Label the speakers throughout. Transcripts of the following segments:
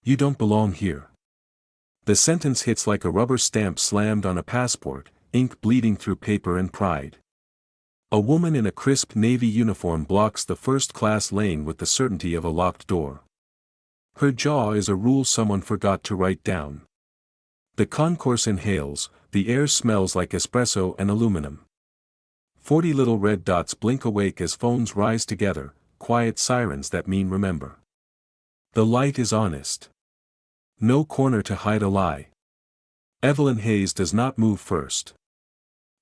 Speaker 1: You don't belong here. The sentence hits like a rubber stamp slammed on a passport, ink bleeding through paper and pride. A woman in a crisp navy uniform blocks the first-class lane with the certainty of a locked door. Her jaw is a rule someone forgot to write down. The concourse inhales, the air smells like espresso and aluminum. 40 little red dots blink awake as phones rise together, quiet sirens that mean remember. The light is honest. No corner to hide a lie. Evelyn Hayes does not move first.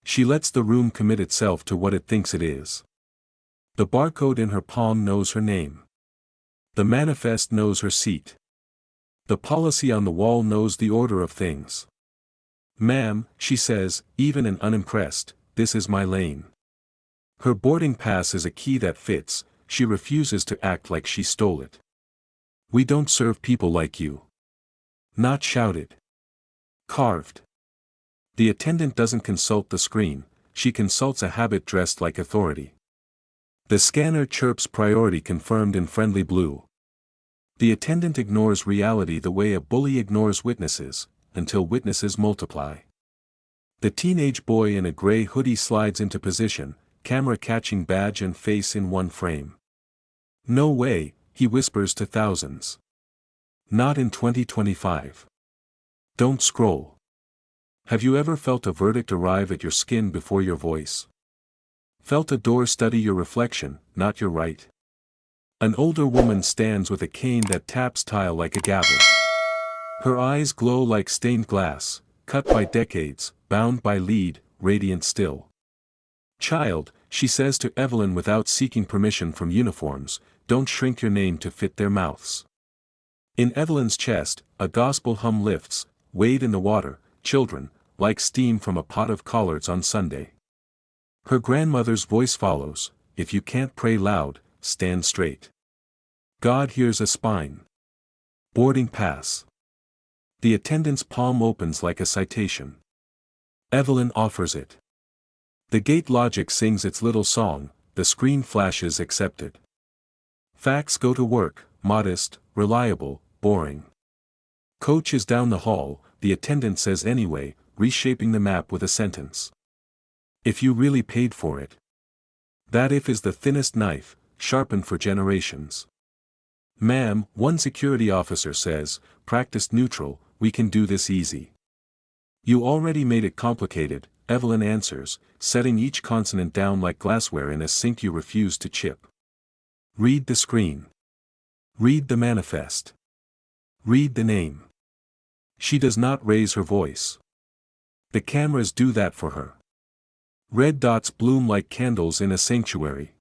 Speaker 1: She lets the room commit itself to what it thinks it is. The barcode in her palm knows her name. The manifest knows her seat. The policy on the wall knows the order of things. "Ma'am," she says, even and unimpressed, "this is my lane." Her boarding pass is a key that fits, she refuses to act like she stole it. "We don't serve people like you." Not shouted. Carved. The attendant doesn't consult the screen, she consults a habit dressed like authority. The scanner chirps priority confirmed in friendly blue. The attendant ignores reality the way a bully ignores witnesses, until witnesses multiply. The teenage boy in a gray hoodie slides into position, camera catching badge and face in one frame. "No way," he whispers to thousands. "Not in 2025. Don't scroll." Have you ever felt a verdict arrive at your skin before your voice? Felt a door study your reflection, not your right? An older woman stands with a cane that taps tile like a gavel. Her eyes glow like stained glass, cut by decades, bound by lead, radiant still. "Child," she says to Evelyn without seeking permission from uniforms, "don't shrink your name to fit their mouths." In Evelyn's chest, a gospel hum lifts, wade in the water, children, like steam from a pot of collards on Sunday. Her grandmother's voice follows, "If you can't pray loud, stand straight. God hears a spine." Boarding pass. The attendant's palm opens like a citation. Evelyn offers it. The gate logic sings its little song, the screen flashes accepted. Facts go to work, modest, reliable, boring. Coach is down the hall, the attendant says anyway, reshaping the map with a sentence. "If you really paid for it." That if is the thinnest knife, sharpened for generations. "Ma'am," one security officer says, practiced neutral, "we can do this easy." "You already made it complicated," Evelyn answers, setting each consonant down like glassware in a sink you refuse to chip. Read the screen. Read the manifest. Read the name. She does not raise her voice. The cameras do that for her. Red dots bloom like candles in a sanctuary.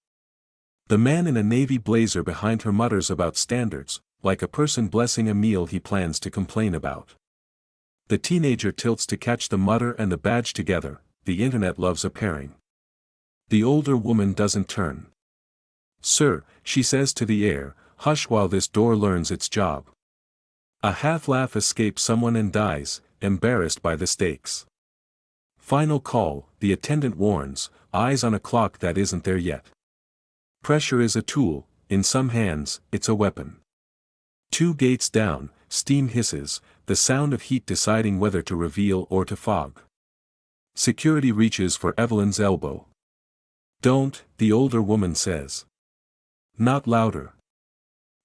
Speaker 1: The man in a navy blazer behind her mutters about standards, like a person blessing a meal he plans to complain about. The teenager tilts to catch the mutter and the badge together, the internet loves a pairing. The older woman doesn't turn. "Sir," she says to the air, "hush while this door learns its job." A half-laugh escapes someone and dies, embarrassed by the stakes. Final call, the attendant warns, eyes on a clock that isn't there yet. Pressure is a tool, in some hands, it's a weapon. 2 gates down, steam hisses, the sound of heat deciding whether to reveal or to fog. Security reaches for Evelyn's elbow. "Don't," the older woman says. "Not louder.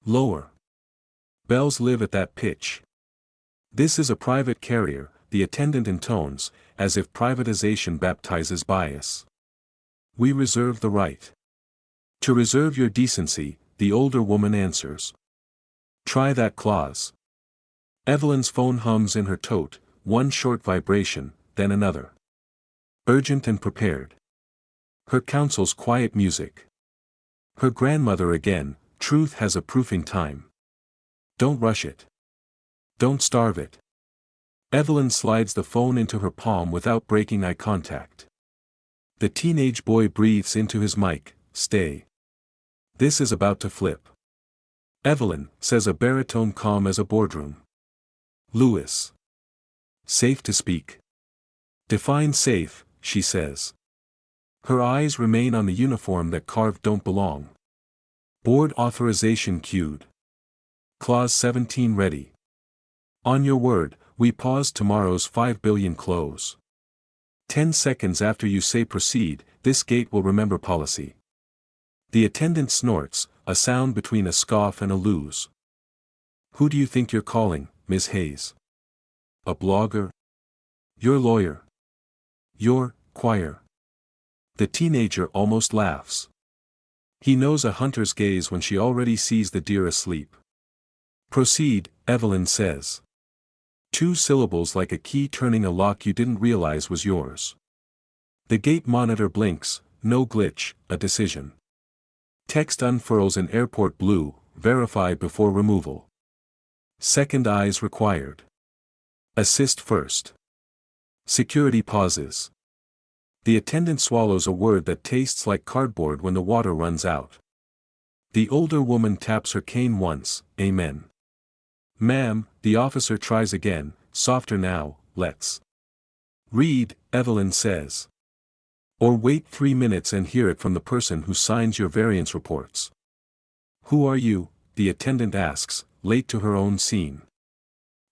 Speaker 1: Lower." Bells live at that pitch. "This is a private carrier," the attendant intones, as if privatization baptizes bias. "We reserve the right." "To reserve your decency," the older woman answers. "Try that clause." Evelyn's phone hums in her tote, one short vibration, then another. Urgent and prepared. Her counsel's quiet music. Her grandmother again, "Truth has a proofing time. Don't rush it. Don't starve it." Evelyn slides the phone into her palm without breaking eye contact. The teenage boy breathes into his mic, "Stay. This is about to flip." "Evelyn," says a baritone calm as a boardroom. "Lewis. Safe to speak." "Define safe," she says. Her eyes remain on the uniform that carved "Don't belong." Board authorization queued. Clause 17 ready. On your word, we pause tomorrow's 5 billion close. 10 seconds after you say proceed, this gate will remember policy. The attendant snorts, a sound between a scoff and a lose. Who do you think you're calling, Ms. Hayes? A blogger? Your lawyer? Your choir? The teenager almost laughs. He knows a hunter's gaze when she already sees the deer asleep. Proceed, Evelyn says. 2 syllables like a key turning a lock you didn't realize was yours. The gate monitor blinks, no glitch, a decision. Text unfurls in airport blue, verify before removal. Second eyes required. Assist first. Security pauses. The attendant swallows a word that tastes like cardboard when the water runs out. The older woman taps her cane once, amen. Ma'am, the officer tries again, softer now, let's read, Evelyn says. Or wait 3 minutes and hear it from the person who signs your variance reports. Who are you? The attendant asks, late to her own scene.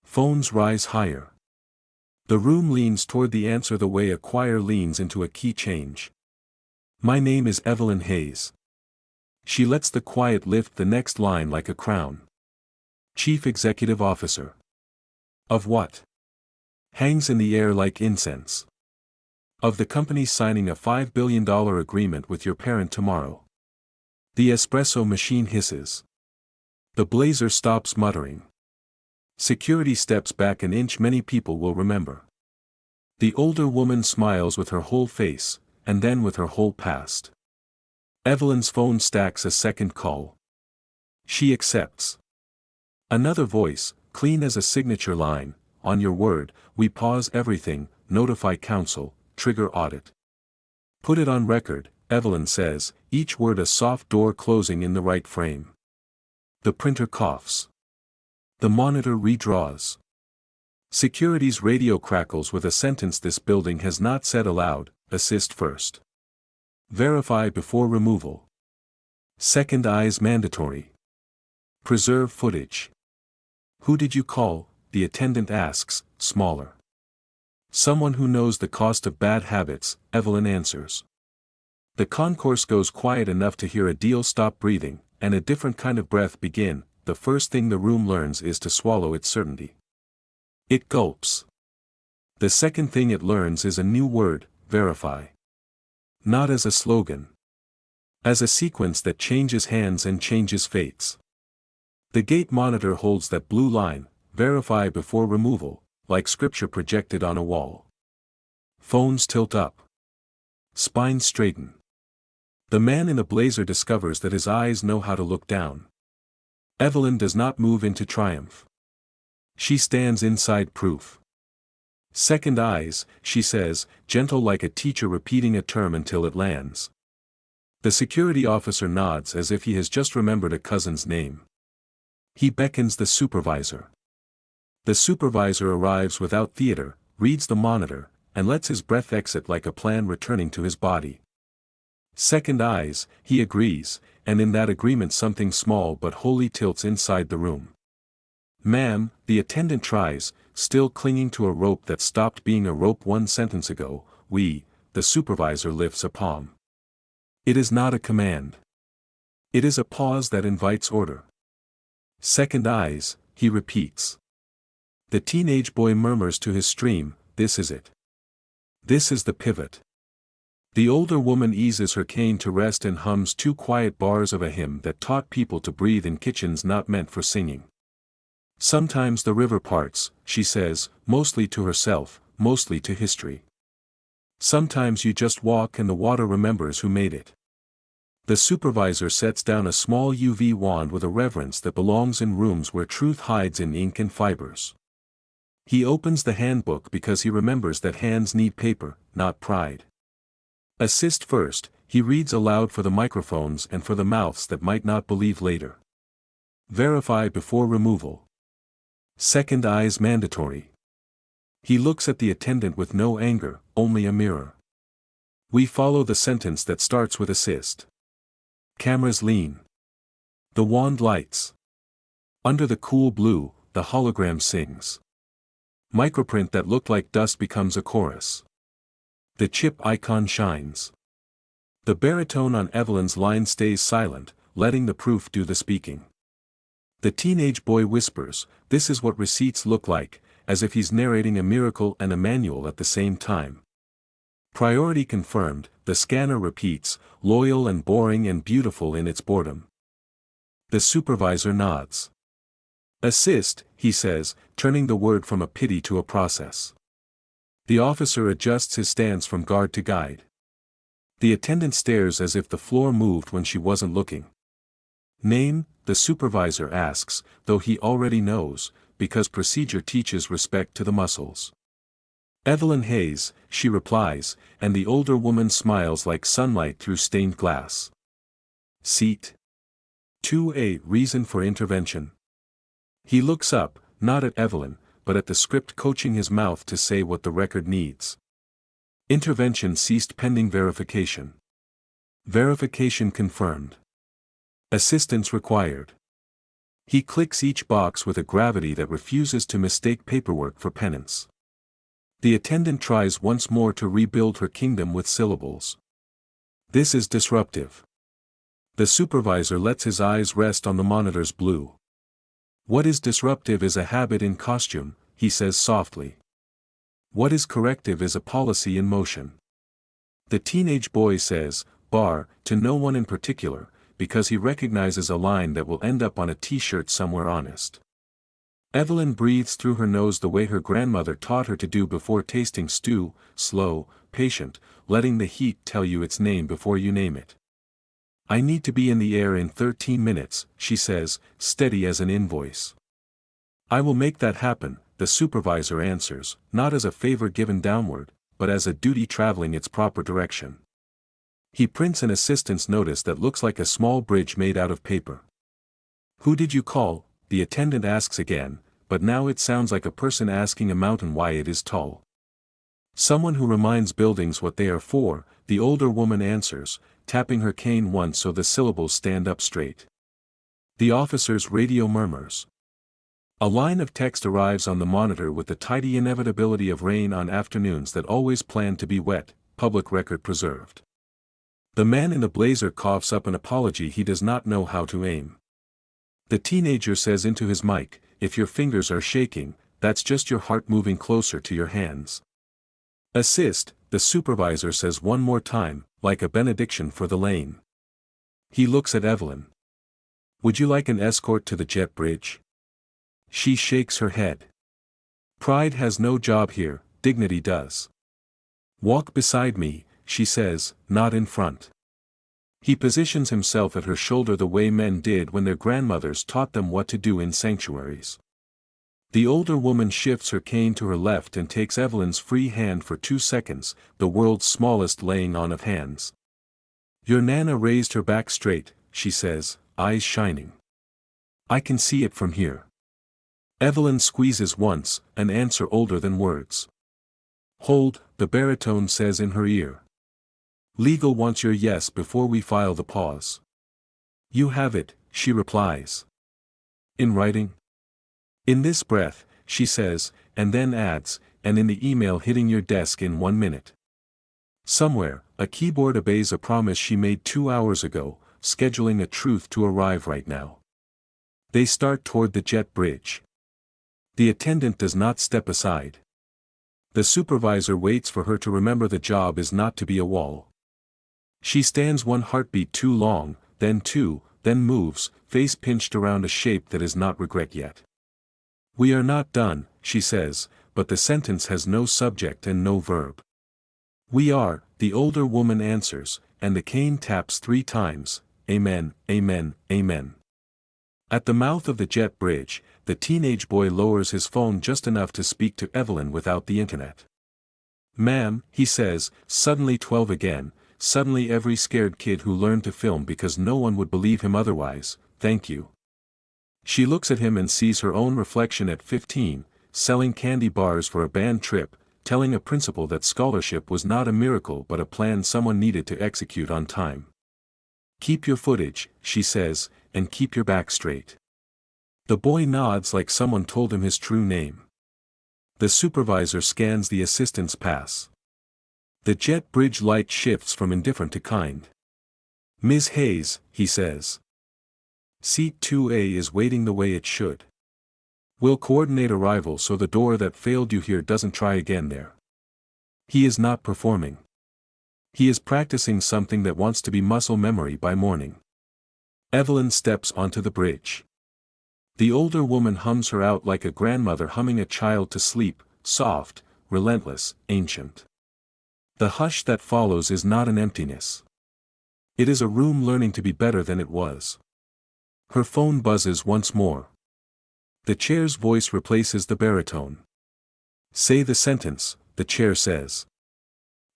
Speaker 1: Phones rise higher. The room leans toward the answer the way a choir leans into a key change. My name is Evelyn Hayes. She lets the quiet lift the next line like a crown. Chief Executive Officer. Of what? Hangs in the air like incense. Of the company signing a $5 billion agreement with your parent tomorrow. The espresso machine hisses. The blazer stops muttering. Security steps back an inch. Many people will remember. The older woman smiles with her whole face, and then with her whole past. Evelyn's phone stacks a second call. She accepts. Another voice, clean as a signature line, on your word, we pause everything, notify counsel, trigger audit. Put it on record, Evelyn says, each word a soft door closing in the right frame. The printer coughs. The monitor redraws. Security's radio crackles with a sentence this building has not said aloud, assist first. Verify before removal. Second eyes mandatory. Preserve footage. Who did you call? The attendant asks, smaller. Someone who knows the cost of bad habits, Evelyn answers. The concourse goes quiet enough to hear a deal stop breathing, and a different kind of breath begin. The first thing the room learns is to swallow its certainty. It gulps. The second thing it learns is a new word, verify. Not as a slogan. As a sequence that changes hands and changes fates. The gate monitor holds that blue line, verify before removal, like scripture projected on a wall. Phones tilt up. Spines straighten. The man in the blazer discovers that his eyes know how to look down. Evelyn does not move into triumph. She stands inside proof. Second eyes, she says, gentle like a teacher repeating a term until it lands. The security officer nods as if he has just remembered a cousin's name. He beckons the supervisor. The supervisor arrives without theater, reads the monitor, and lets his breath exit like a plan returning to his body. Second eyes, he agrees, and in that agreement something small but wholly tilts inside the room. Ma'am, the attendant tries, still clinging to a rope that stopped being a rope 1 sentence ago, the supervisor lifts a palm. It is not a command. It is a pause that invites order. Second eyes, he repeats. The teenage boy murmurs to his stream, this is it. This is the pivot. The older woman eases her cane to rest and hums 2 quiet bars of a hymn that taught people to breathe in kitchens not meant for singing. Sometimes the river parts, she says, mostly to herself, mostly to history. Sometimes you just walk and the water remembers who made it. The supervisor sets down a small UV wand with a reverence that belongs in rooms where truth hides in ink and fibers. He opens the handbook because he remembers that hands need paper, not pride. Assist first, he reads aloud for the microphones and for the mouths that might not believe later. Verify before removal. Second eyes mandatory. He looks at the attendant with no anger, only a mirror. We follow the sentence that starts with assist. Cameras lean. The wand lights. Under the cool blue, the hologram sings. Microprint that looked like dust becomes a chorus. The chip icon shines. The baritone on Evelyn's line stays silent, letting the proof do the speaking. The teenage boy whispers, "This is what receipts look like," as if he's narrating a miracle and a manual at the same time. Priority confirmed, the scanner repeats, loyal and boring and beautiful in its boredom. The supervisor nods. "Assist," he says, turning the word from a pity to a process. The officer adjusts his stance from guard to guide. The attendant stares as if the floor moved when she wasn't looking. "Name?" the supervisor asks, though he already knows, because procedure teaches respect to the muscles. "Evelyn Hayes," she replies, and the older woman smiles like sunlight through stained glass. Seat 2A. Reason for intervention. He looks up, not at Evelyn, but at the script coaching his mouth to say what the record needs. Intervention ceased pending verification. Verification confirmed. Assistance required. He clicks each box with a gravity that refuses to mistake paperwork for penance. The attendant tries once more to rebuild her kingdom with syllables. This is disruptive. The supervisor lets his eyes rest on the monitor's blue. What is disruptive is a habit in costume, he says softly. What is corrective is a policy in motion. The teenage boy says, "Bar," to no one in particular, because he recognizes a line that will end up on a t-shirt somewhere honest. Evelyn breathes through her nose the way her grandmother taught her to do before tasting stew, slow, patient, letting the heat tell you its name before you name it. "I need to be in the air in 13 minutes, she says, steady as an invoice. "I will make that happen," the supervisor answers, not as a favor given downward, but as a duty traveling its proper direction. He prints an assistant's notice that looks like a small bridge made out of paper. "Who did you call?" the attendant asks again, but now it sounds like a person asking a mountain why it is tall. "Someone who reminds buildings what they are for," the older woman answers, tapping her cane once so the syllables stand up straight. The officer's radio murmurs. A line of text arrives on the monitor with the tidy inevitability of rain on afternoons that always plan to be wet, public record preserved. The man in the blazer coughs up an apology he does not know how to aim. The teenager says into his mic, "If your fingers are shaking, that's just your heart moving closer to your hands." "Assist," the supervisor says one more time, like a benediction for the lane. He looks at Evelyn. "Would you like an escort to the jet bridge?" She shakes her head. "Pride has no job here, dignity does." "Walk beside me," she says, "not in front." He positions himself at her shoulder the way men did when their grandmothers taught them what to do in sanctuaries. The older woman shifts her cane to her left and takes Evelyn's free hand for 2 seconds, the world's smallest laying on of hands. "Your Nana raised her back straight," she says, eyes shining. "I can see it from here." Evelyn squeezes once, an answer older than words. "Hold," the baritone says in her ear. "Legal wants your yes before we file the pause." "You have it," she replies. "In writing?" "In this breath," she says, and then adds, "and in the email hitting your desk in 1 minute." Somewhere, a keyboard obeys a promise she made 2 hours ago, scheduling a truth to arrive right now. They start toward the jet bridge. The attendant does not step aside. The supervisor waits for her to remember the job is not to be a wall. She stands 1 heartbeat too long, then 2, then moves, face pinched around a shape that is not regret yet. "We are not done," she says, but the sentence has no subject and no verb. "We are," the older woman answers, and the cane taps 3 times, "Amen, amen, amen." At the mouth of the jet bridge, the teenage boy lowers his phone just enough to speak to Evelyn without the internet. "Ma'am," he says, suddenly 12 again, suddenly every scared kid who learned to film because no one would believe him otherwise, "Thank you." She looks at him and sees her own reflection at 15, selling candy bars for a band trip, telling a principal that scholarship was not a miracle but a plan someone needed to execute on time. "Keep your footage," she says, "and keep your back straight." The boy nods like someone told him his true name. The supervisor scans the assistant's pass. The jet bridge light shifts from indifferent to kind. "Ms. Hayes," he says. "Seat 2A is waiting the way it should. We'll coordinate arrival so the door that failed you here doesn't try again there." He is not performing. He is practicing something that wants to be muscle memory by morning. Evelyn steps onto the bridge. The older woman hums her out like a grandmother humming a child to sleep, soft, relentless, ancient. The hush that follows is not an emptiness. It is a room learning to be better than it was. Her phone buzzes once more. The chair's voice replaces the baritone. "Say the sentence," the chair says.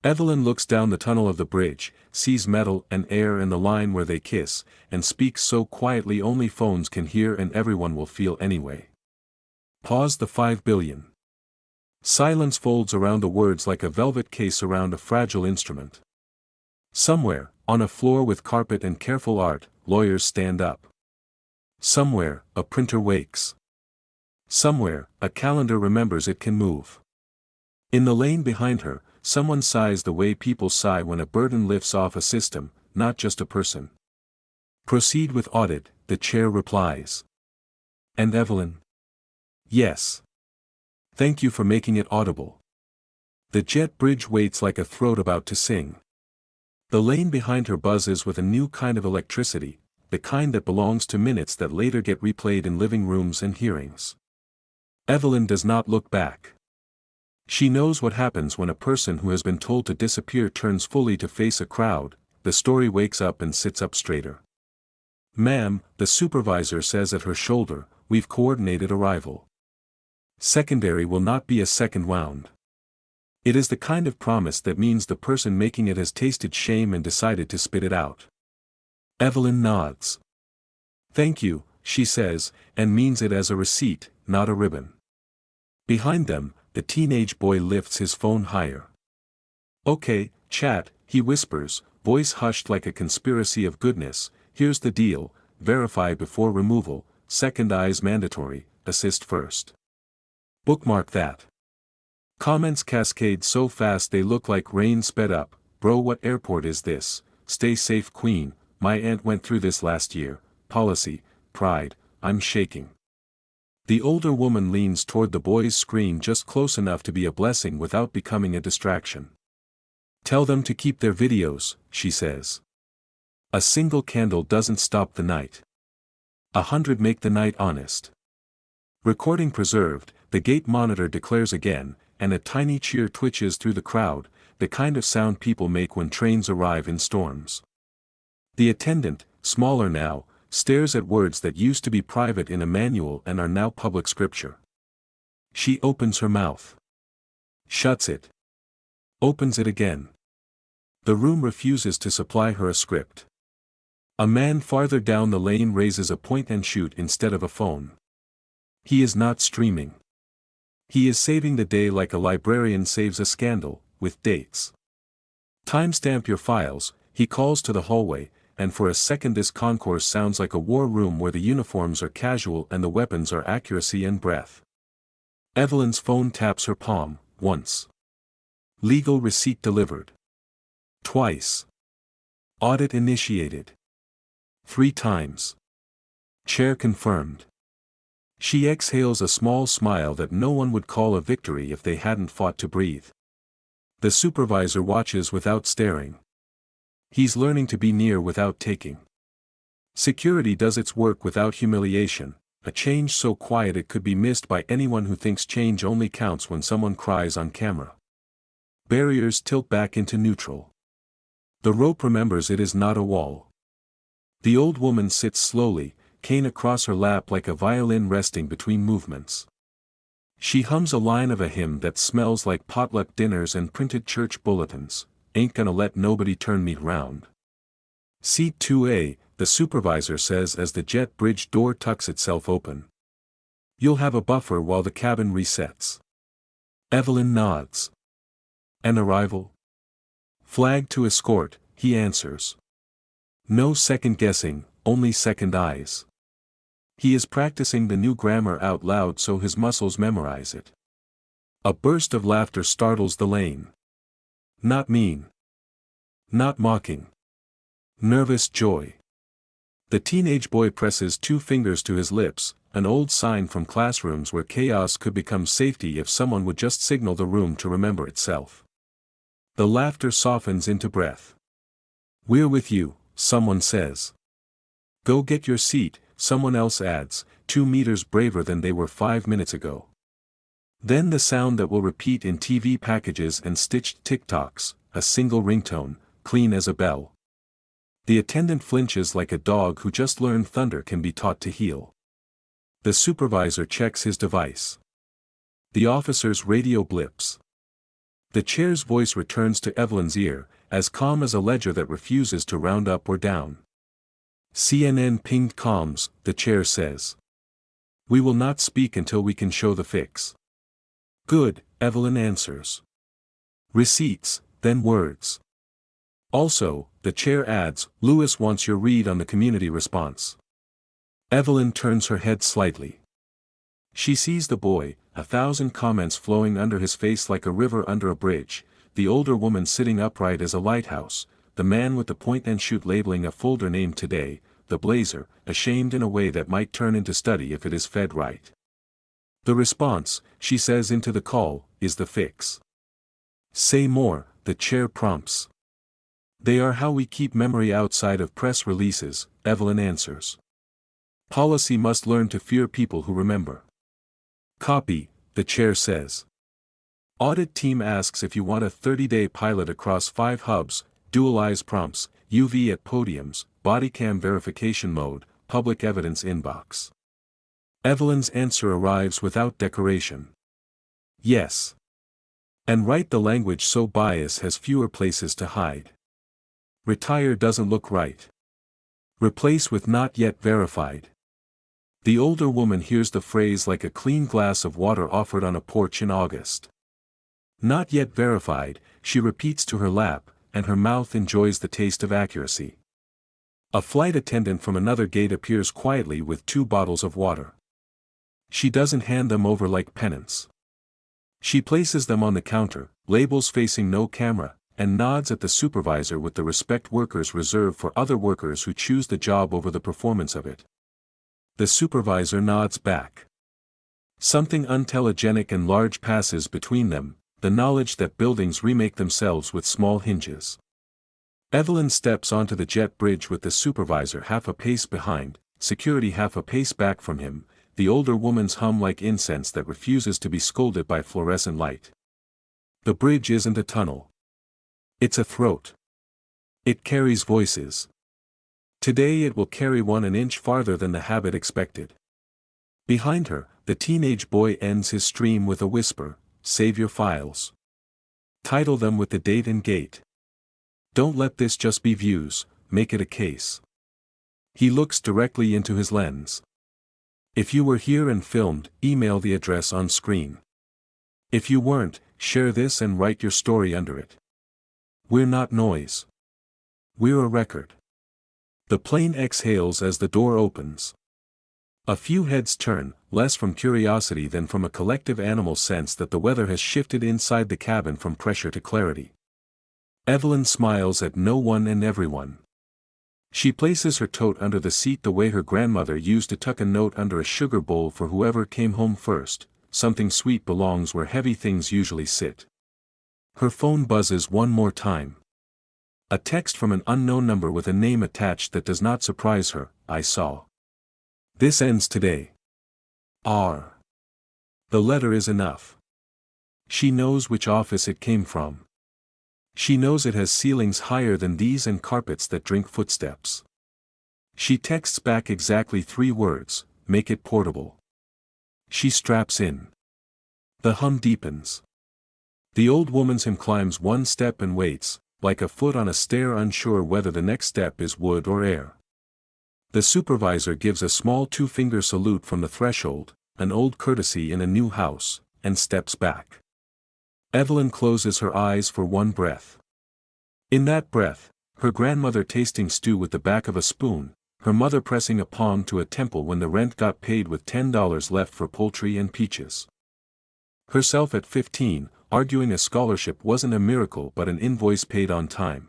Speaker 1: Evelyn looks down the tunnel of the bridge, sees metal and air and the line where they kiss, and speaks so quietly only phones can hear and everyone will feel anyway. "Pause the 5 billion. Silence folds around the words like a velvet case around a fragile instrument. Somewhere, on a floor with carpet and careful art, lawyers stand up. Somewhere, a printer wakes. Somewhere, a calendar remembers it can move. In the lane behind her, someone sighs the way people sigh when a burden lifts off a system, not just a person. "Proceed with audit," the chair replies. "And Evelyn?" "Yes. Thank you for making it audible." The jet bridge waits like a throat about to sing. The lane behind her buzzes with a new kind of electricity, the kind that belongs to minutes that later get replayed in living rooms and hearings. Evelyn does not look back. She knows what happens when a person who has been told to disappear turns fully to face a crowd. The story wakes up and sits up straighter. "Ma'am," the supervisor says at her shoulder, "we've coordinated arrival. Secondary will not be a second wound." It is the kind of promise that means the person making it has tasted shame and decided to spit it out. Evelyn nods. "Thank you," she says, and means it as a receipt, not a ribbon. Behind them, the teenage boy lifts his phone higher. "Okay, chat," he whispers, voice hushed like a conspiracy of goodness. "Here's the deal, verify before removal, second eyes mandatory, assist first. Bookmark that." Comments cascade so fast they look like rain sped up. "Bro, what airport is this? Stay safe, Queen, my aunt went through this last year. Policy, pride, I'm shaking." The older woman leans toward the boy's screen just close enough to be a blessing without becoming a distraction. "Tell them to keep their videos," she says. "A single candle doesn't stop the night. 100 make the night honest." Recording preserved, the gate monitor declares again, and a tiny cheer twitches through the crowd, the kind of sound people make when trains arrive in storms. The attendant, smaller now, stares at words that used to be private in a manual and are now public scripture. She opens her mouth. Shuts it. Opens it again. The room refuses to supply her a script. A man farther down the lane raises a point and shoot instead of a phone. He is not streaming. He is saving the day like a librarian saves a scandal, with dates. "Timestamp your files," he calls to the hallway, and for a second this concourse sounds like a war room where the uniforms are casual and the weapons are accuracy and breath. Evelyn's phone taps her palm, once. Legal receipt delivered. Twice. Audit initiated. 3 times. Chair confirmed. She exhales a small smile that no one would call a victory if they hadn't fought to breathe. The supervisor watches without staring. He's learning to be near without taking. Security does its work without humiliation, a change so quiet it could be missed by anyone who thinks change only counts when someone cries on camera. Barriers tilt back into neutral. The rope remembers it is not a wall. The old woman sits slowly, cane across her lap like a violin resting between movements. She hums a line of a hymn that smells like potluck dinners and printed church bulletins. "Ain't gonna let nobody turn me round." "Seat 2A, the supervisor says as the jet bridge door tucks itself open. "You'll have a buffer while the cabin resets." Evelyn nods. "An arrival?" "Flag to escort," he answers. No second guessing, only second eyes. He is practicing the new grammar out loud so his muscles memorize it. A burst of laughter startles the lane. Not mean. Not mocking. Nervous joy. The teenage boy presses 2 fingers to his lips, an old sign from classrooms where chaos could become safety if someone would just signal the room to remember itself. The laughter softens into breath. "We're with you," someone says. "Go get your seat," someone else adds, 2 meters braver than they were 5 minutes ago. Then the sound that will repeat in TV packages and stitched TikToks, a single ringtone, clean as a bell. The attendant flinches like a dog who just learned thunder can be taught to heel. The supervisor checks his device. The officer's radio blips. The chair's voice returns to Evelyn's ear, as calm as a ledger that refuses to round up or down. "CNN pinged comms," the chair says. "We will not speak until we can show the fix." "Good," Evelyn answers. "Receipts, then words." "Also," the chair adds, "Lewis wants your read on the community response." Evelyn turns her head slightly. She sees the boy, 1,000 comments flowing under his face like a river under a bridge, the older woman sitting upright as a lighthouse, the man with the point-and-shoot labeling a folder named Today, the blazer, ashamed in a way that might turn into study if it is fed right. The response, she says into the call, is the fix. "Say more," the chair prompts. "They are how we keep memory outside of press releases," Evelyn answers. "Policy must learn to fear people who remember." "Copy," the chair says. Audit team asks if you want a 30-day pilot across 5 hubs, dual eyes prompts, UV at podiums, bodycam verification mode, public evidence inbox. Evelyn's answer arrives without decoration. "Yes." And write the language so bias has fewer places to hide. Retire doesn't look right. Replace with not yet verified. The older woman hears the phrase like a clean glass of water offered on a porch in August. Not yet verified, she repeats to her lap, and her mouth enjoys the taste of accuracy. A flight attendant from another gate appears quietly with 2 bottles of water. She doesn't hand them over like penance. She places them on the counter, labels facing no camera, and nods at the supervisor with the respect workers reserve for other workers who choose the job over the performance of it. The supervisor nods back. Something untelegenic and large passes between them, the knowledge that buildings remake themselves with small hinges. Evelyn steps onto the jet bridge with the supervisor half a pace behind, security half a pace back from him, the older woman's hum like incense that refuses to be scolded by fluorescent light. The bridge isn't a tunnel. It's a throat. It carries voices. Today it will carry one an inch farther than the habit expected. Behind her, the teenage boy ends his stream with a whisper, "Save your files. Title them with the date and gate. Don't let this just be views, make it a case." He looks directly into his lens. "If you were here and filmed, email the address on screen. If you weren't, share this and write your story under it. We're not noise. We're a record." The plane exhales as the door opens. A few heads turn, less from curiosity than from a collective animal sense that the weather has shifted inside the cabin from pressure to clarity. Evelyn smiles at no one and everyone. She places her tote under the seat the way her grandmother used to tuck a note under a sugar bowl for whoever came home first. Something sweet belongs where heavy things usually sit. Her phone buzzes one more time. A text from an unknown number with a name attached that does not surprise her. "I saw. This ends today. R." The letter is enough. She knows which office it came from. She knows it has ceilings higher than these and carpets that drink footsteps. She texts back exactly 3 words, "Make it portable." She straps in. The hum deepens. The old woman's him climbs one step and waits, like a foot on a stair unsure whether the next step is wood or air. The supervisor gives a small 2-finger salute from the threshold, an old courtesy in a new house, and steps back. Evelyn closes her eyes for one breath. In that breath, her grandmother tasting stew with the back of a spoon, her mother pressing a palm to a temple when the rent got paid with $10 left for poultry and peaches. Herself at 15, arguing a scholarship wasn't a miracle but an invoice paid on time.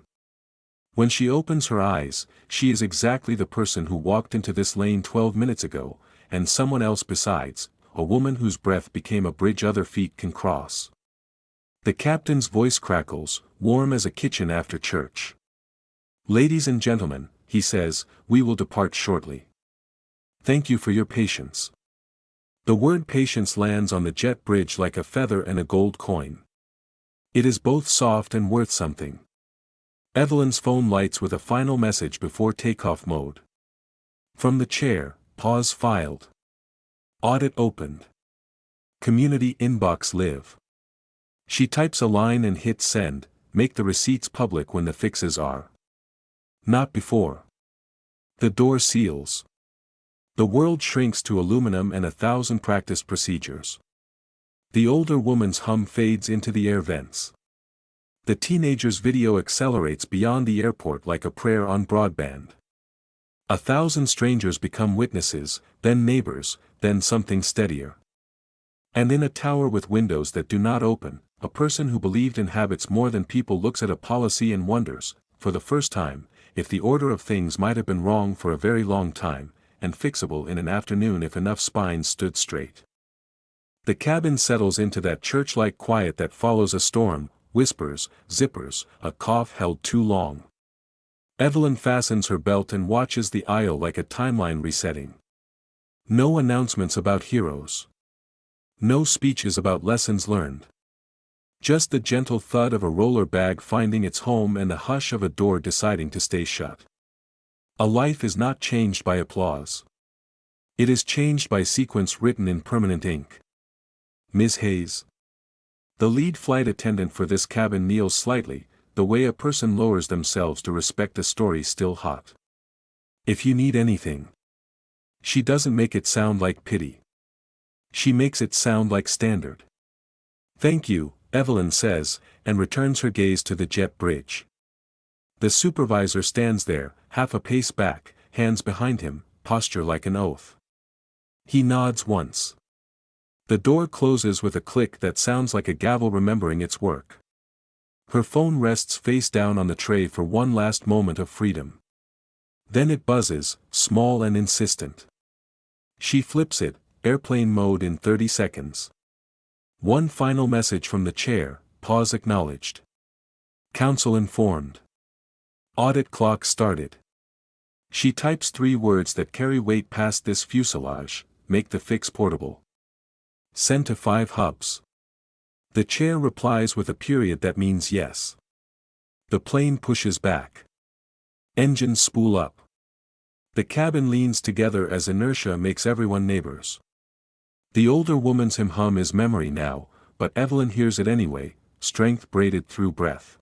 Speaker 1: When she opens her eyes, she is exactly the person who walked into this lane 12 minutes ago, and someone else besides, a woman whose breath became a bridge other feet can cross. The captain's voice crackles, warm as a kitchen after church. "Ladies and gentlemen," he says, "we will depart shortly. Thank you for your patience." The word patience lands on the jet bridge like a feather and a gold coin. It is both soft and worth something. Evelyn's phone lights with a final message before takeoff mode. From the chair, pause filed. Audit opened. Community inbox live. She types a line and hits send, make the receipts public when the fixes are. Not before. The door seals. The world shrinks to aluminum and 1,000 practiced procedures. The older woman's hum fades into the air vents. The teenager's video accelerates beyond the airport like a prayer on broadband. 1,000 strangers become witnesses, then neighbors, then something steadier. And in a tower with windows that do not open, a person who believed in habits more than people looks at a policy and wonders, for the first time, if the order of things might have been wrong for a very long time, and fixable in an afternoon if enough spines stood straight. The cabin settles into that church-like quiet that follows a storm, whispers, zippers, a cough held too long. Evelyn fastens her belt and watches the aisle like a timeline resetting. No announcements about heroes. No speeches about lessons learned. Just the gentle thud of a roller bag finding its home and the hush of a door deciding to stay shut. A life is not changed by applause. It is changed by sequence written in permanent ink. Ms. Hayes. The lead flight attendant for this cabin kneels slightly, the way a person lowers themselves to respect a story still hot. "If you need anything." She doesn't make it sound like pity. She makes it sound like standard. "Thank you," Evelyn says, and returns her gaze to the jet bridge. The supervisor stands there, half a pace back, hands behind him, posture like an oath. He nods once. The door closes with a click that sounds like a gavel remembering its work. Her phone rests face down on the tray for one last moment of freedom. Then it buzzes, small and insistent. She flips it, airplane mode in 30 seconds. One final message from the chair, pause acknowledged. Council informed. Audit clock started. She types 3 words that carry weight past this fuselage, make the fix portable. Send to 5 hubs. The chair replies with a period that means yes. The plane pushes back. Engines spool up. The cabin leans together as inertia makes everyone neighbors. The older woman's hum is memory now, but Evelyn hears it anyway, strength braided through breath.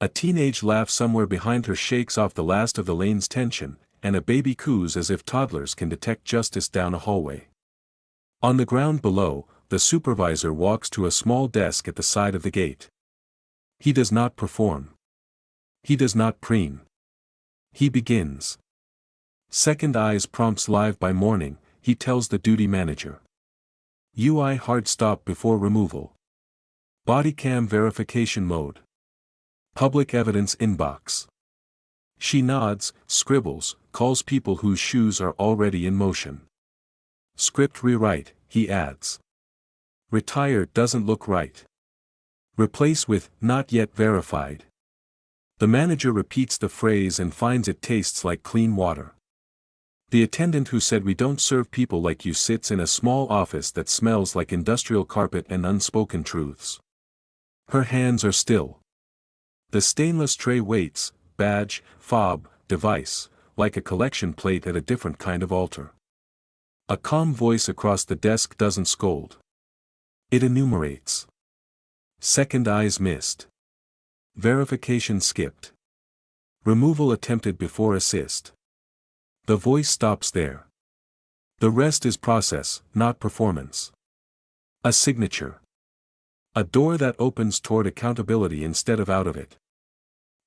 Speaker 1: A teenage laugh somewhere behind her shakes off the last of the lane's tension, and a baby coos as if toddlers can detect justice down a hallway. On the ground below, the supervisor walks to a small desk at the side of the gate. He does not perform. He does not preen. He begins. Second eyes prompts live by morning, he tells the duty manager. UI hard stop before removal. Body cam verification mode. Public evidence inbox. She nods, scribbles, calls people whose shoes are already in motion. Script rewrite, he adds. Retire doesn't look right. Replace with, not yet verified. The manager repeats the phrase and finds it tastes like clean water. The attendant who said we don't serve people like you sits in a small office that smells like industrial carpet and unspoken truths. Her hands are still. The stainless tray waits, badge, fob, device, like a collection plate at a different kind of altar. A calm voice across the desk doesn't scold. It enumerates. Second eyes missed. Verification skipped. Removal attempted before assist. The voice stops there. The rest is process, not performance. A signature. A door that opens toward accountability instead of out of it.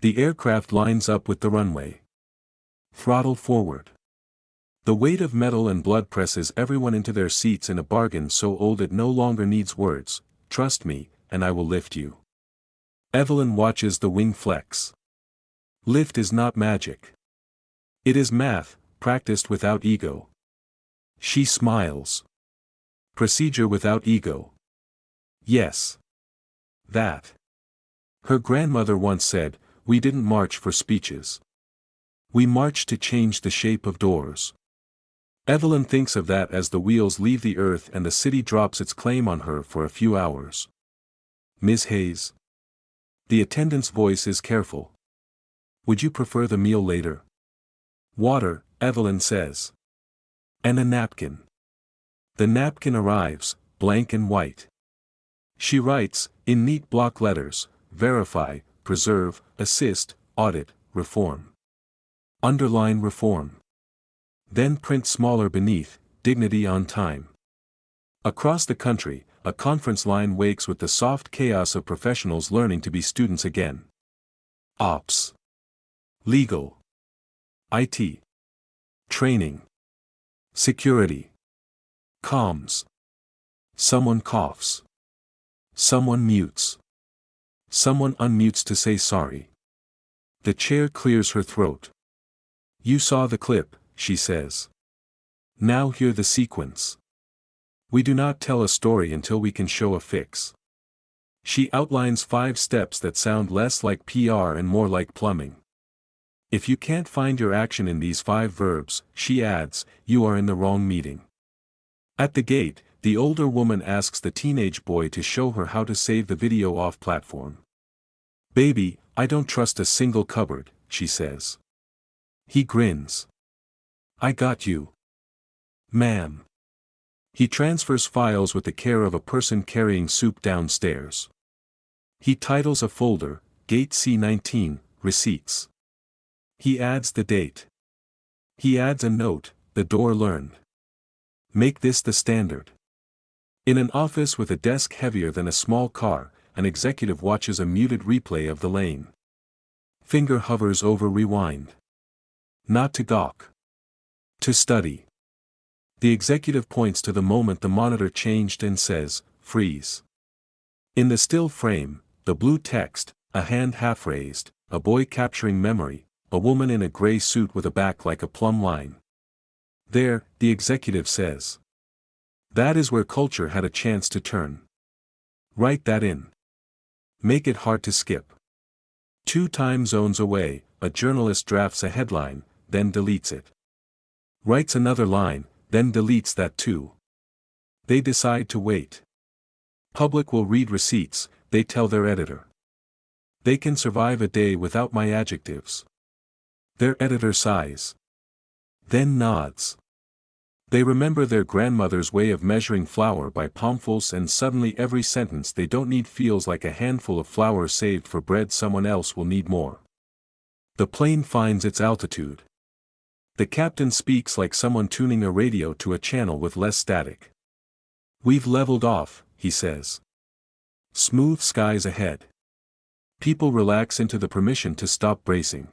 Speaker 1: The aircraft lines up with the runway. Throttle forward. The weight of metal and blood presses everyone into their seats in a bargain so old it no longer needs words. Trust me, and I will lift you. Evelyn watches the wing flex. Lift is not magic. It is math, practiced without ego. She smiles. Procedure without ego. Yes. That. Her grandmother once said, "We didn't march for speeches. We marched to change the shape of doors." Evelyn thinks of that as the wheels leave the earth and the city drops its claim on her for a few hours. "Ms. Hayes?" The attendant's voice is careful. "Would you prefer the meal later?" "Water," Evelyn says. "And a napkin." The napkin arrives, blank and white. She writes, in neat block letters, "Verify, preserve, assist, audit, reform." Underline reform. Then print smaller beneath, "Dignity on time." Across the country, a conference line wakes with the soft chaos of professionals learning to be students again. Ops. Legal. IT. Training. Security. Comms. Someone coughs. Someone mutes. Someone unmutes to say sorry. The chair clears her throat. "You saw the clip," she says. "Now hear the sequence. We do not tell a story until we can show a fix." She outlines 5 steps that sound less like PR and more like plumbing. If you can't find your action in these 5 verbs, she adds, you are in the wrong meeting. At the gate, the older woman asks the teenage boy to show her how to save the video off platform. "Baby, I don't trust a single cupboard," she says. He grins. "I got you, ma'am." He transfers files with the care of a person carrying soup downstairs. He titles a folder, Gate C19, Receipts. He adds the date. He adds a note, "The door learned." Make this the standard. In an office with a desk heavier than a small car, an executive watches a muted replay of the lane. Finger hovers over rewind. Not to gawk. To study. The executive points to the moment the monitor changed and says, "Freeze." In the still frame, the blue text, a hand half raised, a boy capturing memory, a woman in a gray suit with a back like a plumb line. There, the executive says. That is where culture had a chance to turn. Write that in. Make it hard to skip. 2 time zones away, a journalist drafts a headline, then deletes it. Writes another line, then deletes that too. They decide to wait. Public will read receipts, they tell their editor. They can survive a day without my adjectives. Their editor sighs. Then nods. They remember their grandmother's way of measuring flour by palmfuls, and suddenly every sentence they don't need feels like a handful of flour saved for bread someone else will need more. The plane finds its altitude. The captain speaks like someone tuning a radio to a channel with less static. We've leveled off, he says. Smooth skies ahead. People relax into the permission to stop bracing.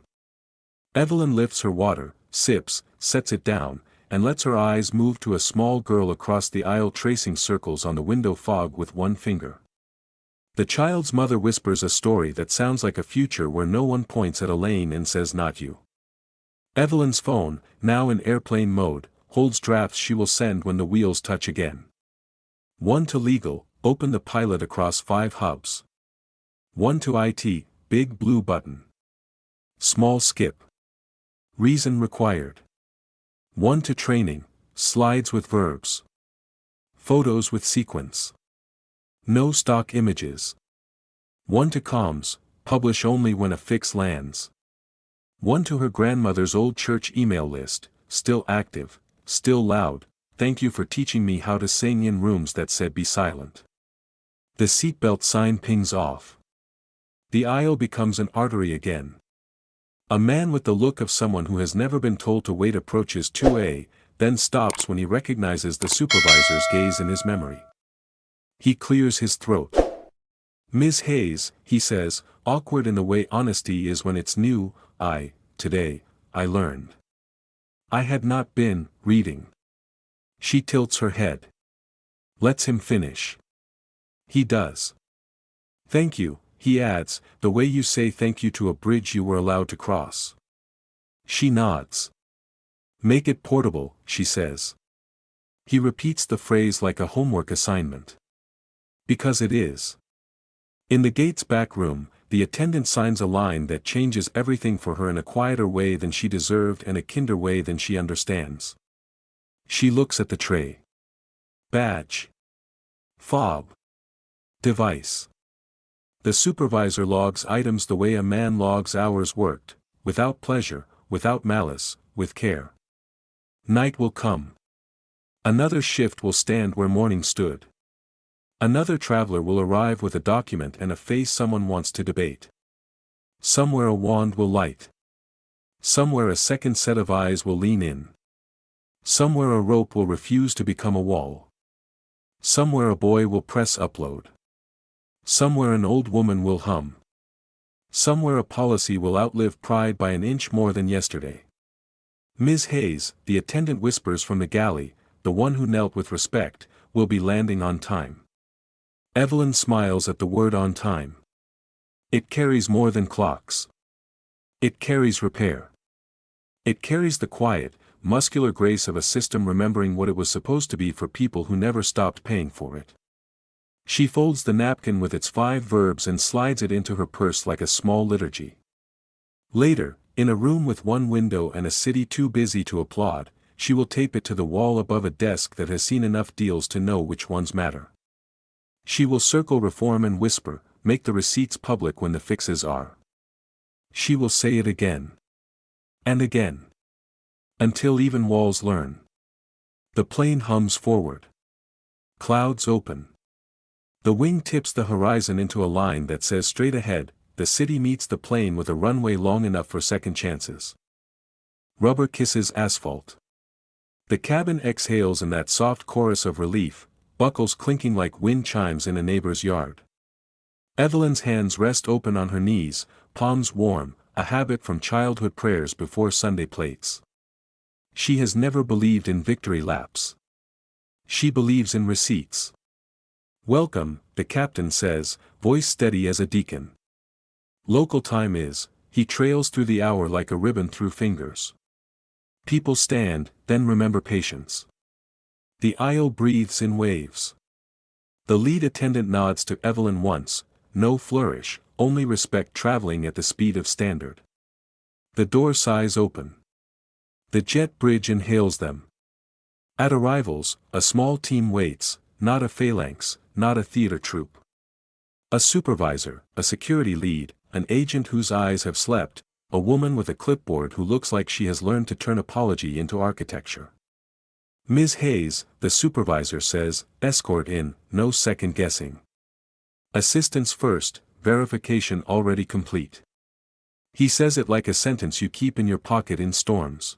Speaker 1: Evelyn lifts her water, sips, sets it down, and lets her eyes move to a small girl across the aisle tracing circles on the window fog with one finger. The child's mother whispers a story that sounds like a future where no one points at a lane and says not you. Evelyn's phone, now in airplane mode, holds drafts she will send when the wheels touch again. 1 to legal, open the pilot across 5 hubs. 1 to IT, big blue button. Small skip. Reason required. 1 to training, slides with verbs. Photos with sequence. No stock images. 1 to comms, publish only when a fix lands. 1 to her grandmother's old church email list, still active, still loud, thank you for teaching me how to sing in rooms that said be silent. The seatbelt sign pings off. The aisle becomes an artery again. A man with the look of someone who has never been told to wait approaches 2A, then stops when he recognizes the supervisor's gaze in his memory. He clears his throat. Ms. Hayes, he says, awkward in the way honesty is when it's new, today, I learned. I had not been reading. She tilts her head. Lets him finish. He does. Thank you, he adds, the way you say thank you to a bridge you were allowed to cross. She nods. Make it portable, she says. He repeats the phrase like a homework assignment. Because it is. In the gate's back room, the attendant signs a line that changes everything for her in a quieter way than she deserved and a kinder way than she understands. She looks at the tray. Badge. Fob. Device. The supervisor logs items the way a man logs hours worked, without pleasure, without malice, with care. Night will come. Another shift will stand where morning stood. Another traveler will arrive with a document and a face someone wants to debate. Somewhere a wand will light. Somewhere a second set of eyes will lean in. Somewhere a rope will refuse to become a wall. Somewhere a boy will press upload. Somewhere an old woman will hum. Somewhere a policy will outlive pride by an inch more than yesterday. Ms. Hayes, the attendant whispers from the galley, the one who knelt with respect, will be landing on time. Evelyn smiles at the word on time. It carries more than clocks. It carries repair. It carries the quiet, muscular grace of a system remembering what it was supposed to be for people who never stopped paying for it. She folds the napkin with its 5 verbs and slides it into her purse like a small liturgy. Later, in a room with one window and a city too busy to applaud, she will tape it to the wall above a desk that has seen enough deals to know which ones matter. She will circle reform and whisper, make the receipts public when the fixes are. She will say it again. And again. Until even walls learn. The plane hums forward. Clouds open. The wing tips the horizon into a line that says straight ahead, the city meets the plane with a runway long enough for second chances. Rubber kisses asphalt. The cabin exhales in that soft chorus of relief, buckles clinking like wind chimes in a neighbor's yard. Evelyn's hands rest open on her knees, palms warm, a habit from childhood prayers before Sunday plates. She has never believed in victory laps. She believes in receipts. Welcome, the captain says, voice steady as a deacon. Local time is, he trails through the hour like a ribbon through fingers. People stand, then remember patience. The aisle breathes in waves. The lead attendant nods to Evelyn once, no flourish, only respect traveling at the speed of standard. The door sighs open. The jet bridge inhales them. At arrivals, a small team waits, not a phalanx, not a theater troupe. A supervisor, a security lead, an agent whose eyes have slept, a woman with a clipboard who looks like she has learned to turn apology into architecture. Ms. Hayes, the supervisor says, escort in, no second guessing. Assistance first, verification already complete. He says it like a sentence you keep in your pocket in storms.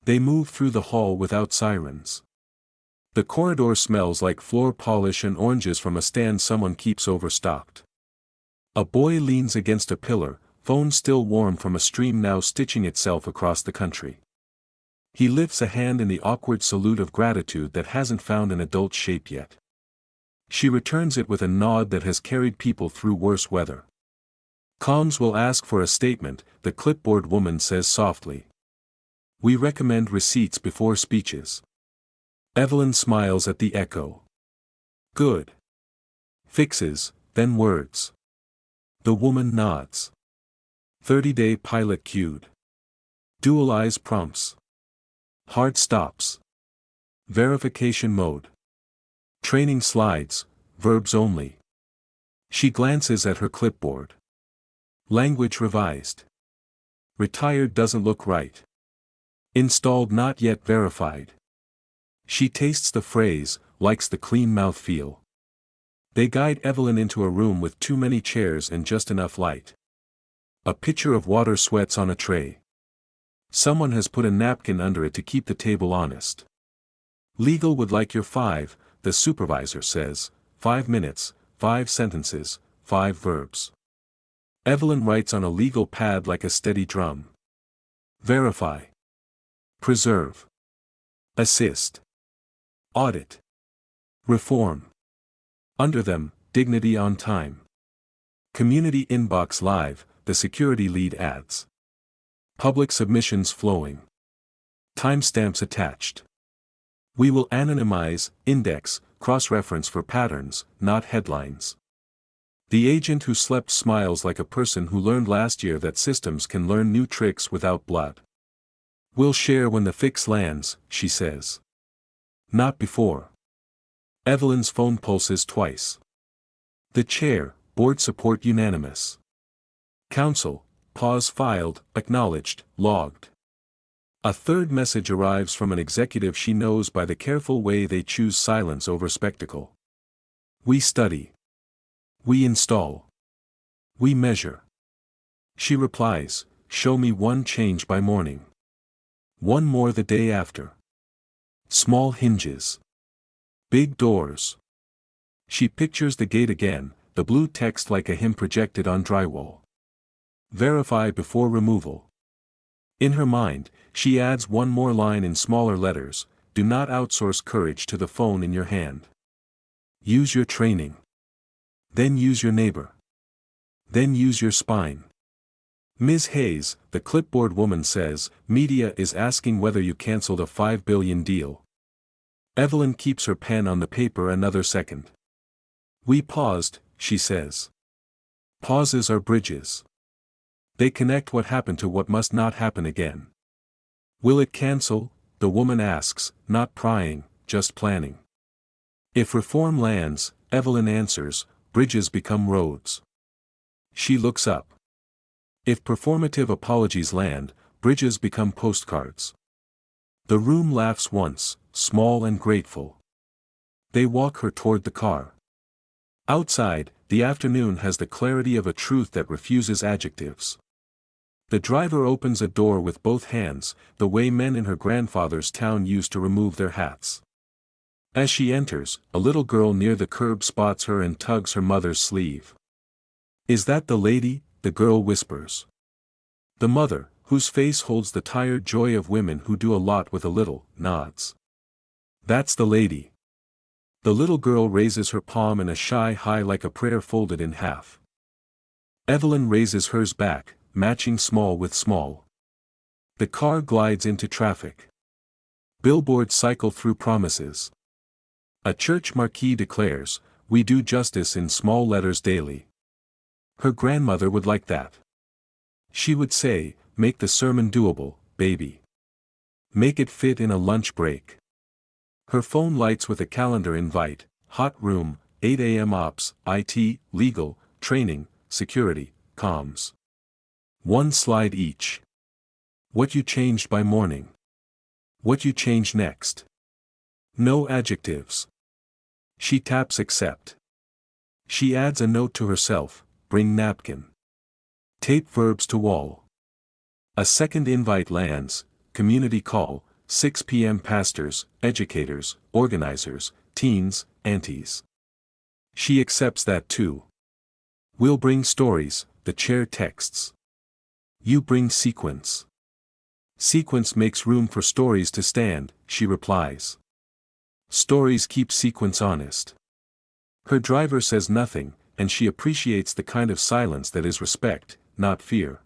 Speaker 1: They move through the hall without sirens. The corridor smells like floor polish and oranges from a stand someone keeps overstocked. A boy leans against a pillar, phone still warm from a stream now stitching itself across the country. He lifts a hand in the awkward salute of gratitude that hasn't found an adult shape yet. She returns it with a nod that has carried people through worse weather. Comms will ask for a statement, the clipboard woman says softly. We recommend receipts before speeches. Evelyn smiles at the echo. Good. Fixes, then words. The woman nods. 30-day pilot queued. Dual eyes prompts. Hard stops. Verification mode. Training slides, verbs only. She glances at her clipboard. Language revised. Retired doesn't look right. Installed not yet verified. She tastes the phrase, likes the clean mouth feel. They guide Evelyn into a room with too many chairs and just enough light. A pitcher of water sweats on a tray. Someone has put a napkin under it to keep the table honest. Legal would like your 5, the supervisor says, 5 minutes, 5 sentences, 5 verbs. Evelyn writes on a legal pad like a steady drum. Verify. Preserve. Assist. Audit. Reform. Under them, dignity on time. Community inbox live, the security lead adds. Public submissions flowing. Timestamps attached. We will anonymize, index, cross-reference for patterns, not headlines. The agent who slept smiles like a person who learned last year that systems can learn new tricks without blood. We'll share when the fix lands, she says. Not before. Evelyn's phone pulses twice. The chair, board support unanimous. Counsel, pause filed, acknowledged, logged. A third message arrives from an executive she knows by the careful way they choose silence over spectacle. We study. We install. We measure. She replies, show me one change by morning. One more the day after. Small hinges. Big doors. She pictures the gate again, the blue text like a hymn projected on drywall. Verify before removal. In her mind, she adds one more line in smaller letters, do not outsource courage to the phone in your hand. Use your training. Then use your neighbor. Then use your spine. Ms. Hayes, the clipboard woman says, media is asking whether you canceled a $5 billion deal. Evelyn keeps her pen on the paper another second. We paused, she says. Pauses are bridges. They connect what happened to what must not happen again. Will it cancel? The woman asks, not prying, just planning. If reform lands, Evelyn answers, bridges become roads. She looks up. If performative apologies land, bridges become postcards. The room laughs once, small and grateful. They walk her toward the car. Outside, the afternoon has the clarity of a truth that refuses adjectives. The driver opens a door with both hands, the way men in her grandfather's town used to remove their hats. As she enters, a little girl near the curb spots her and tugs her mother's sleeve. Is that the lady? The girl whispers. The mother, whose face holds the tired joy of women who do a lot with a little, nods. That's the lady. The little girl raises her palm in a shy high like a prayer folded in half. Evelyn raises hers back, matching small with small. The car glides into traffic. Billboards cycle through promises. A church marquee declares, we do justice in small letters daily. Her grandmother would like that. She would say, make the sermon doable, baby. Make it fit in a lunch break. Her phone lights with a calendar invite, hot room, 8 a.m. ops, IT, legal, training, security, comms. One slide each. What you changed by morning. What you change next. No adjectives. She taps accept. She adds a note to herself, bring napkin. Tape verbs to wall. A second invite lands, community call, 6 p.m. pastors, educators, organizers, teens, aunties. She accepts that too. We'll bring stories, the chair texts. You bring sequence. Sequence makes room for stories to stand, she replies. Stories keep sequence honest. Her driver says nothing, and she appreciates the kind of silence that is respect, not fear.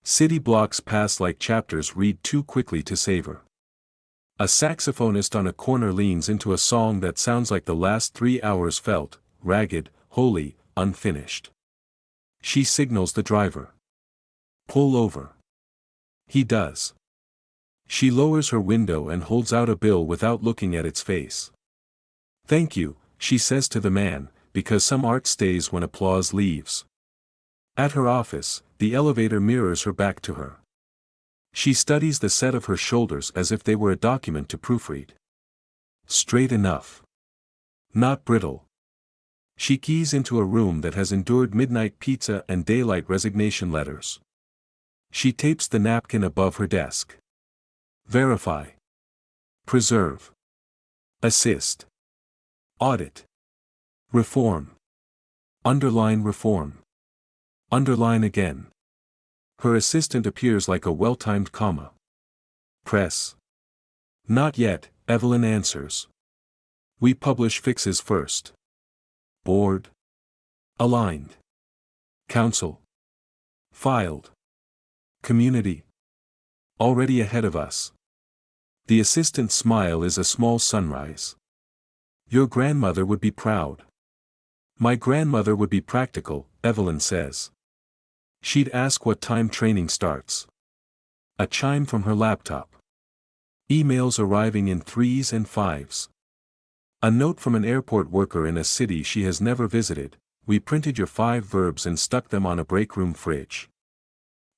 Speaker 1: City blocks pass like chapters read too quickly to savor. A saxophonist on a corner leans into a song that sounds like the last 3 hours felt, ragged, holy, unfinished. She signals the driver. Pull over. He does. She lowers her window and holds out a bill without looking at its face. Thank you, she says to the man, because some art stays when applause leaves. At her office, the elevator mirrors her back to her. She studies the set of her shoulders as if they were a document to proofread. Straight enough. Not brittle. She keys into a room that has endured midnight pizza and daylight resignation letters. She tapes the napkin above her desk. Verify. Preserve. Assist. Audit. Reform. Underline reform. Underline again. Her assistant appears like a well-timed comma. Press. Not yet, Evelyn answers. We publish fixes first. Board. Aligned. Council. Filed. Community. Already ahead of us. The assistant's smile is a small sunrise. Your grandmother would be proud. My grandmother would be practical, Evelyn says. She'd ask what time training starts. A chime from her laptop. Emails arriving in 3s and 5s. A note from an airport worker in a city she has never visited. We printed your 5 verbs and stuck them on a break room fridge.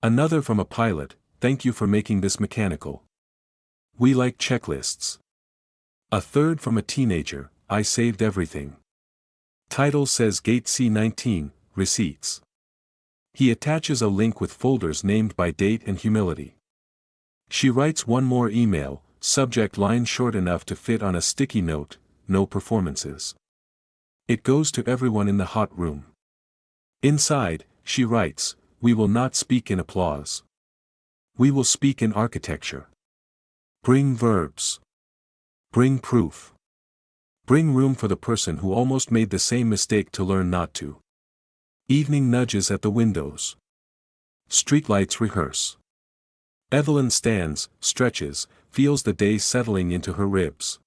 Speaker 1: Another from a pilot. Thank you for making this mechanical. We like checklists. A third from a teenager. I saved everything. Title says Gate C19, Receipts. He attaches a link with folders named by date and humility. She writes one more email, subject line short enough to fit on a sticky note, no performances. It goes to everyone in the hot room. Inside, she writes, we will not speak in applause. We will speak in architecture. Bring verbs. Bring proof. Bring room for the person who almost made the same mistake to learn not to. Evening nudges at the windows. Streetlights rehearse. Evelyn stands, stretches, feels the day settling into her ribs.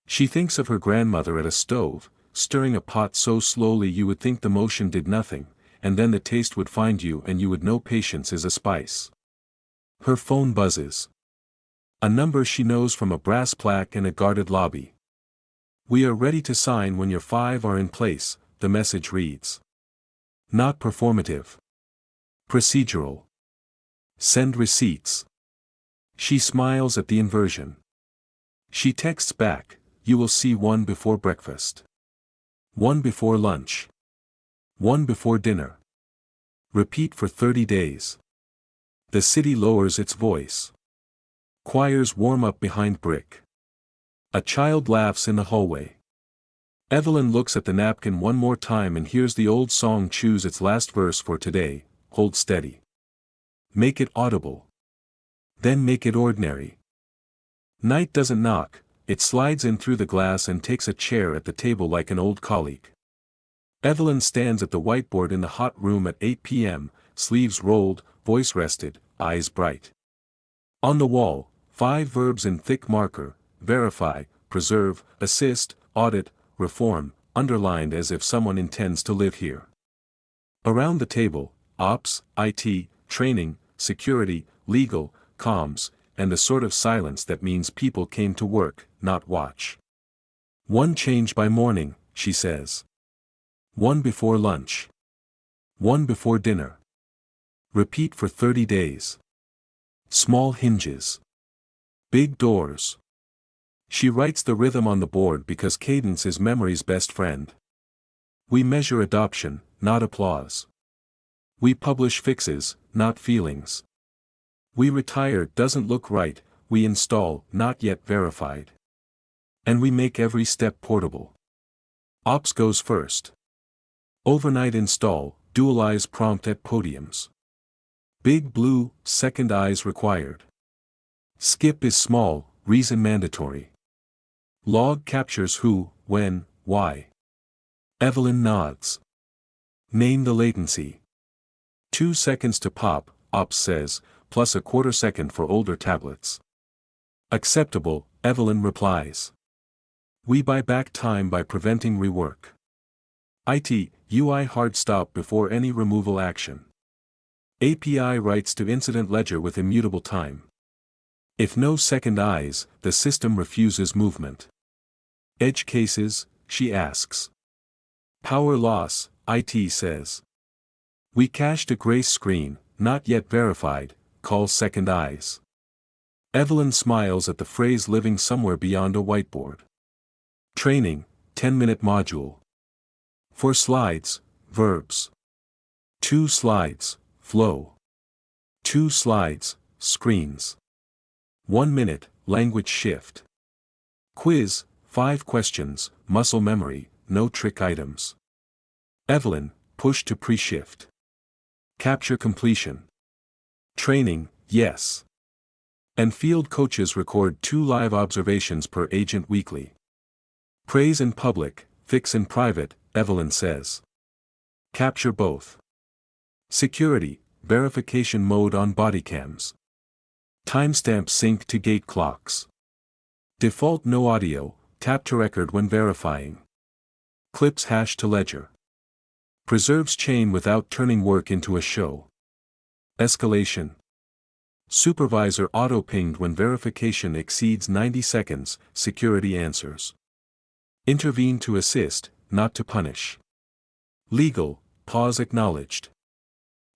Speaker 1: She thinks of her grandmother at a stove, stirring a pot so slowly you would think the motion did nothing, and then the taste would find you and you would know patience is a spice. Her phone buzzes. A number she knows from a brass plaque in a guarded lobby. We are ready to sign when your 5 are in place, the message reads. Not performative. Procedural. Send receipts. She smiles at the inversion. She texts back, you will see 1 before breakfast. 1 before lunch. 1 before dinner. Repeat for 30 days. The city lowers its voice. Choirs warm up behind brick. A child laughs in the hallway. Evelyn looks at the napkin one more time and hears the old song choose its last verse for today, hold steady. Make it audible. Then make it ordinary. Night doesn't knock, it slides in through the glass and takes a chair at the table like an old colleague. Evelyn stands at the whiteboard in the hot room at 8 p.m., sleeves rolled, voice rested, eyes bright. On the wall, 5 verbs in thick marker, verify, preserve, assist, audit, reform, underlined as if someone intends to live here. Around the table, ops, IT, training, security, legal, comms, and the sort of silence that means people came to work, not watch. 1 change by morning, she says. 1 before lunch. 1 before dinner. Repeat for 30 days. Small hinges. Big doors. She writes the rhythm on the board because cadence is memory's best friend. We measure adoption, not applause. We publish fixes, not feelings. We retire doesn't look right, we install, not yet verified. And we make every step portable. Ops goes first. Overnight install, dualize prompt at podiums. Big blue, second eyes required. Skip is small, reason mandatory. Log captures who, when, why. Evelyn nods. Name the latency. 2 seconds to pop, Ops says, plus a quarter second for older tablets. Acceptable, Evelyn replies. We buy back time by preventing rework. IT, UI hard stop before any removal action. API writes to incident ledger with immutable time. If no second eyes, the system refuses movement. Edge cases, she asks. Power loss, IT says. We cached a gray screen, not yet verified, call second eyes. Evelyn smiles at the phrase living somewhere beyond a whiteboard. Training, 10-minute module. 4 slides, verbs. 2 slides, flow. 2 slides, screens. 1 minute, language shift. Quiz, 5 questions, muscle memory, no trick items. Evelyn, push to pre-shift. Capture completion. Training, yes. And field coaches record 2 live observations per agent weekly. Praise in public, fix in private, Evelyn says. Capture both. Security, verification mode on bodycams. Timestamp sync to gate clocks. Default no audio, tap to record when verifying. Clips hash to ledger. Preserves chain without turning work into a show. Escalation. Supervisor auto-pinged when verification exceeds 90 seconds, security answers. Intervene to assist, not to punish. Legal, pause acknowledged.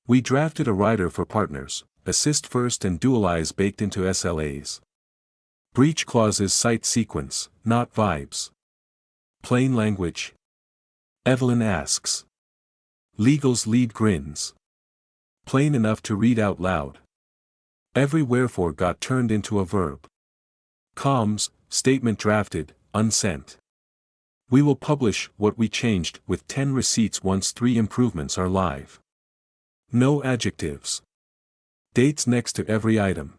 Speaker 1: We drafted a rider for partners, assist first and dualize baked into SLAs. Breach clauses cite sequence, not vibes. Plain language. Evelyn asks. Legal's lead grins. Plain enough to read out loud. Every wherefore got turned into a verb. Comms, statement drafted, unsent. We will publish what we changed with 10 receipts once 3 improvements are live. No adjectives. Dates next to every item.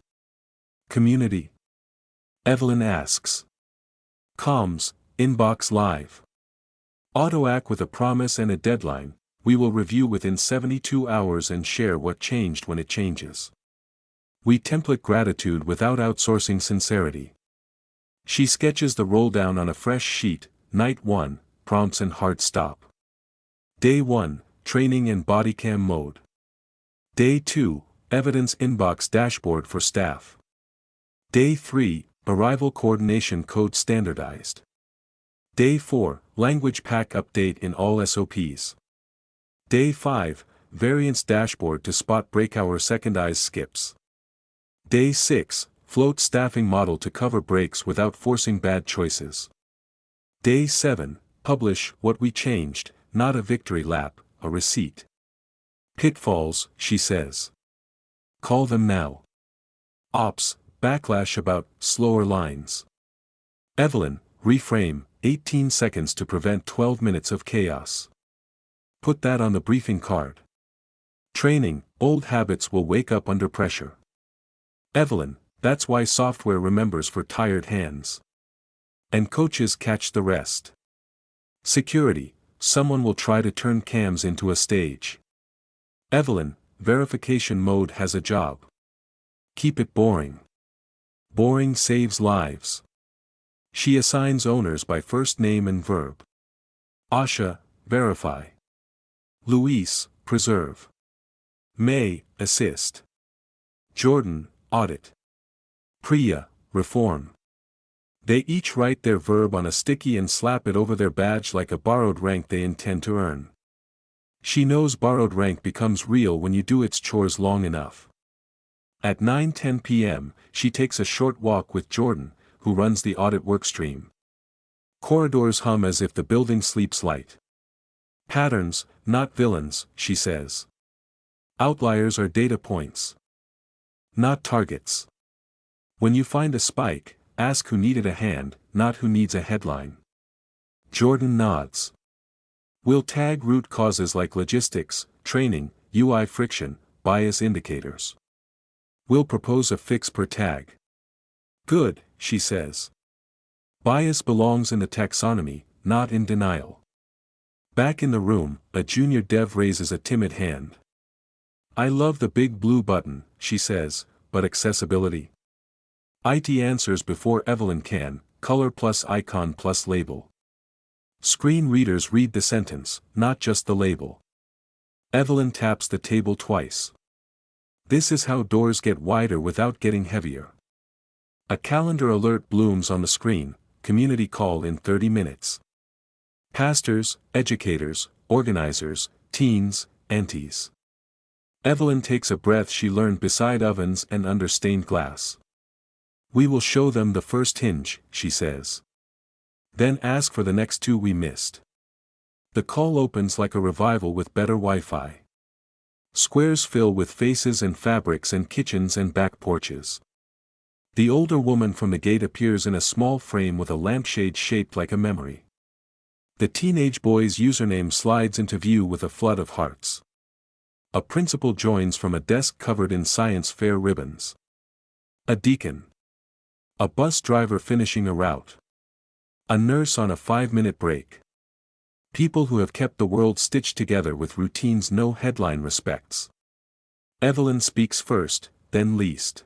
Speaker 1: Community. Evelyn asks. Comms, inbox live. AutoAct with a promise and a deadline, we will review within 72 hours and share what changed when it changes. We template gratitude without outsourcing sincerity. She sketches the rolldown on a fresh sheet, Night 1, prompts and hard stop. Day 1, training and bodycam mode. Day 2, evidence inbox dashboard for staff. Day 3, arrival coordination code standardized. Day 4, language pack update in all SOPs. Day 5, variance dashboard to spot break hour secondized skips. Day 6, float staffing model to cover breaks without forcing bad choices. Day 7, publish what we changed, not a victory lap, a receipt. Pitfalls, she says. Call them now. Ops, backlash about slower lines. Evelyn, reframe, 18 seconds to prevent 12 minutes of chaos. Put that on the briefing card. Training, old habits will wake up under pressure. Evelyn, that's why software remembers for tired hands. And coaches catch the rest. Security, someone will try to turn cams into a stage. Evelyn, verification mode has a job. Keep it boring. Boring saves lives. She assigns owners by first name and verb. Asha, verify. Luis, preserve. May, assist. Jordan, audit. Priya, reform. They each write their verb on a sticky and slap it over their badge like a borrowed rank they intend to earn. She knows borrowed rank becomes real when you do its chores long enough. At 9:10 p.m., she takes a short walk with Jordan, who runs the audit workstream. Corridors hum as if the building sleeps light. Patterns, not villains, she says. Outliers are data points. Not targets. When you find a spike, ask who needed a hand, not who needs a headline. Jordan nods. We'll tag root causes like logistics, training, UI friction, bias indicators. We'll propose a fix per tag. Good, she says. Bias belongs in the taxonomy, not in denial. Back in the room, a junior dev raises a timid hand. I love the big blue button, she says, but accessibility? IT answers before Evelyn can, color plus icon plus label. Screen readers read the sentence, not just the label. Evelyn taps the table twice. This is how doors get wider without getting heavier. A calendar alert blooms on the screen, community call in 30 minutes. Pastors, educators, organizers, teens, aunties. Evelyn takes a breath she learned beside ovens and under stained glass. We will show them the first hinge, she says. Then ask for the next 2 we missed. The call opens like a revival with better Wi-Fi. Squares fill with faces and fabrics and kitchens and back porches. The older woman from the gate appears in a small frame with a lampshade shaped like a memory. The teenage boy's username slides into view with a flood of hearts. A principal joins from a desk covered in science fair ribbons. A deacon. A bus driver finishing a route. A nurse on a 5-minute break. People who have kept the world stitched together with routines no headline respects. Evelyn speaks first, then least.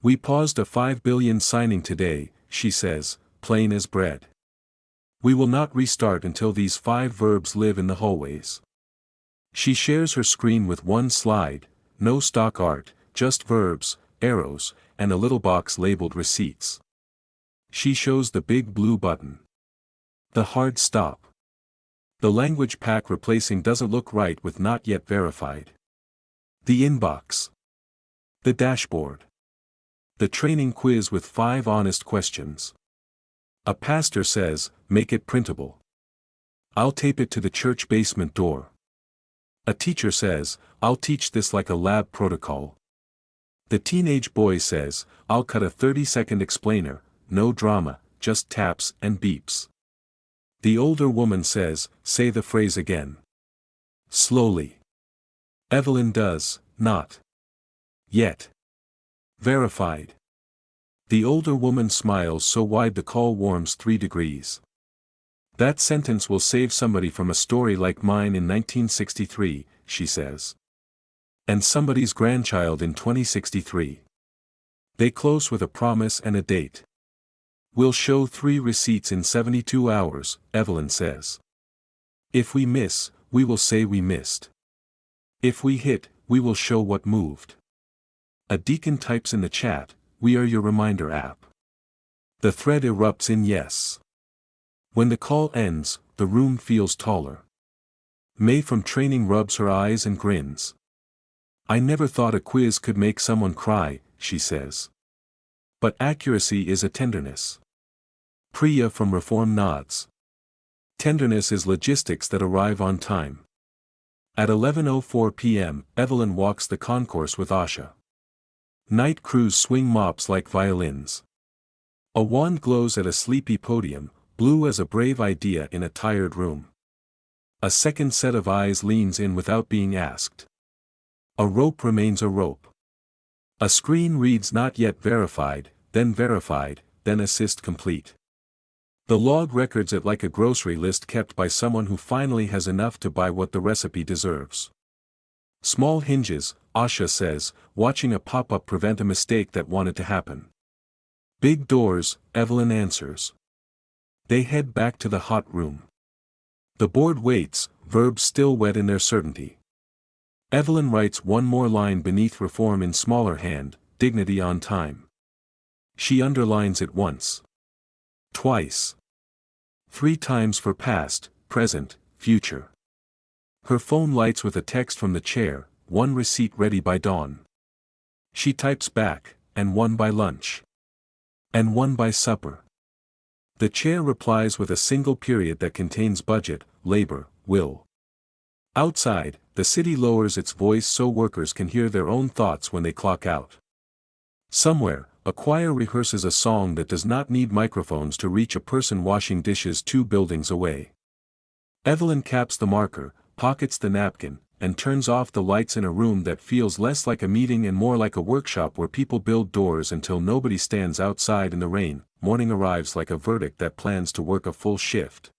Speaker 1: We paused a 5 billion signing today, she says, plain as bread. We will not restart until these 5 verbs live in the hallways. She shares her screen with one slide, no stock art, just verbs, arrows, and a little box labeled receipts. She shows the big blue button. The hard stop. The language pack replacing doesn't look right with not yet verified. The inbox. The dashboard. The training quiz with 5 honest questions. A pastor says, make it printable. I'll tape it to the church basement door. A teacher says, I'll teach this like a lab protocol. The teenage boy says, I'll cut a 30-second explainer, no drama, just taps and beeps. The older woman says, say the phrase again. Slowly. Evelyn does, not yet. Verified. The older woman smiles so wide the call warms 3 degrees. That sentence will save somebody from a story like mine in 1963, she says. And somebody's grandchild in 2063. They close with a promise and a date. We'll show 3 receipts in 72 hours, Evelyn says. If we miss, we will say we missed. If we hit, we will show what moved. A deacon types in the chat, we are your reminder app. The thread erupts in yes. When the call ends, the room feels taller. May from training rubs her eyes and grins. I never thought a quiz could make someone cry, she says. But accuracy is a tenderness. Priya from Reform nods. Tenderness is logistics that arrive on time. At 11:04 p.m., Evelyn walks the concourse with Asha. Night crews swing mops like violins. A wand glows at a sleepy podium, blue as a brave idea in a tired room. A second set of eyes leans in without being asked. A rope remains a rope. A screen reads not yet verified, then assist complete. The log records it like a grocery list kept by someone who finally has enough to buy what the recipe deserves. Small hinges, Asha says, watching a pop-up prevent a mistake that wanted to happen. Big doors, Evelyn answers. They head back to the hot room. The board waits, verbs still wet in their certainty. Evelyn writes one more line beneath reform in smaller hand, dignity on time. She underlines it once. Twice. 3 times for past, present, future. Her phone lights with a text from the chair, 1 receipt ready by dawn. She types back, and 1 by lunch. And 1 by supper. The chair replies with a single period that contains budget, labor, will. Outside, the city lowers its voice so workers can hear their own thoughts when they clock out. Somewhere, a choir rehearses a song that does not need microphones to reach a person washing dishes 2 buildings away. Evelyn caps the marker, pockets the napkin, and turns off the lights in a room that feels less like a meeting and more like a workshop where people build doors until nobody stands outside in the rain. Morning arrives like a verdict that plans to work a full shift.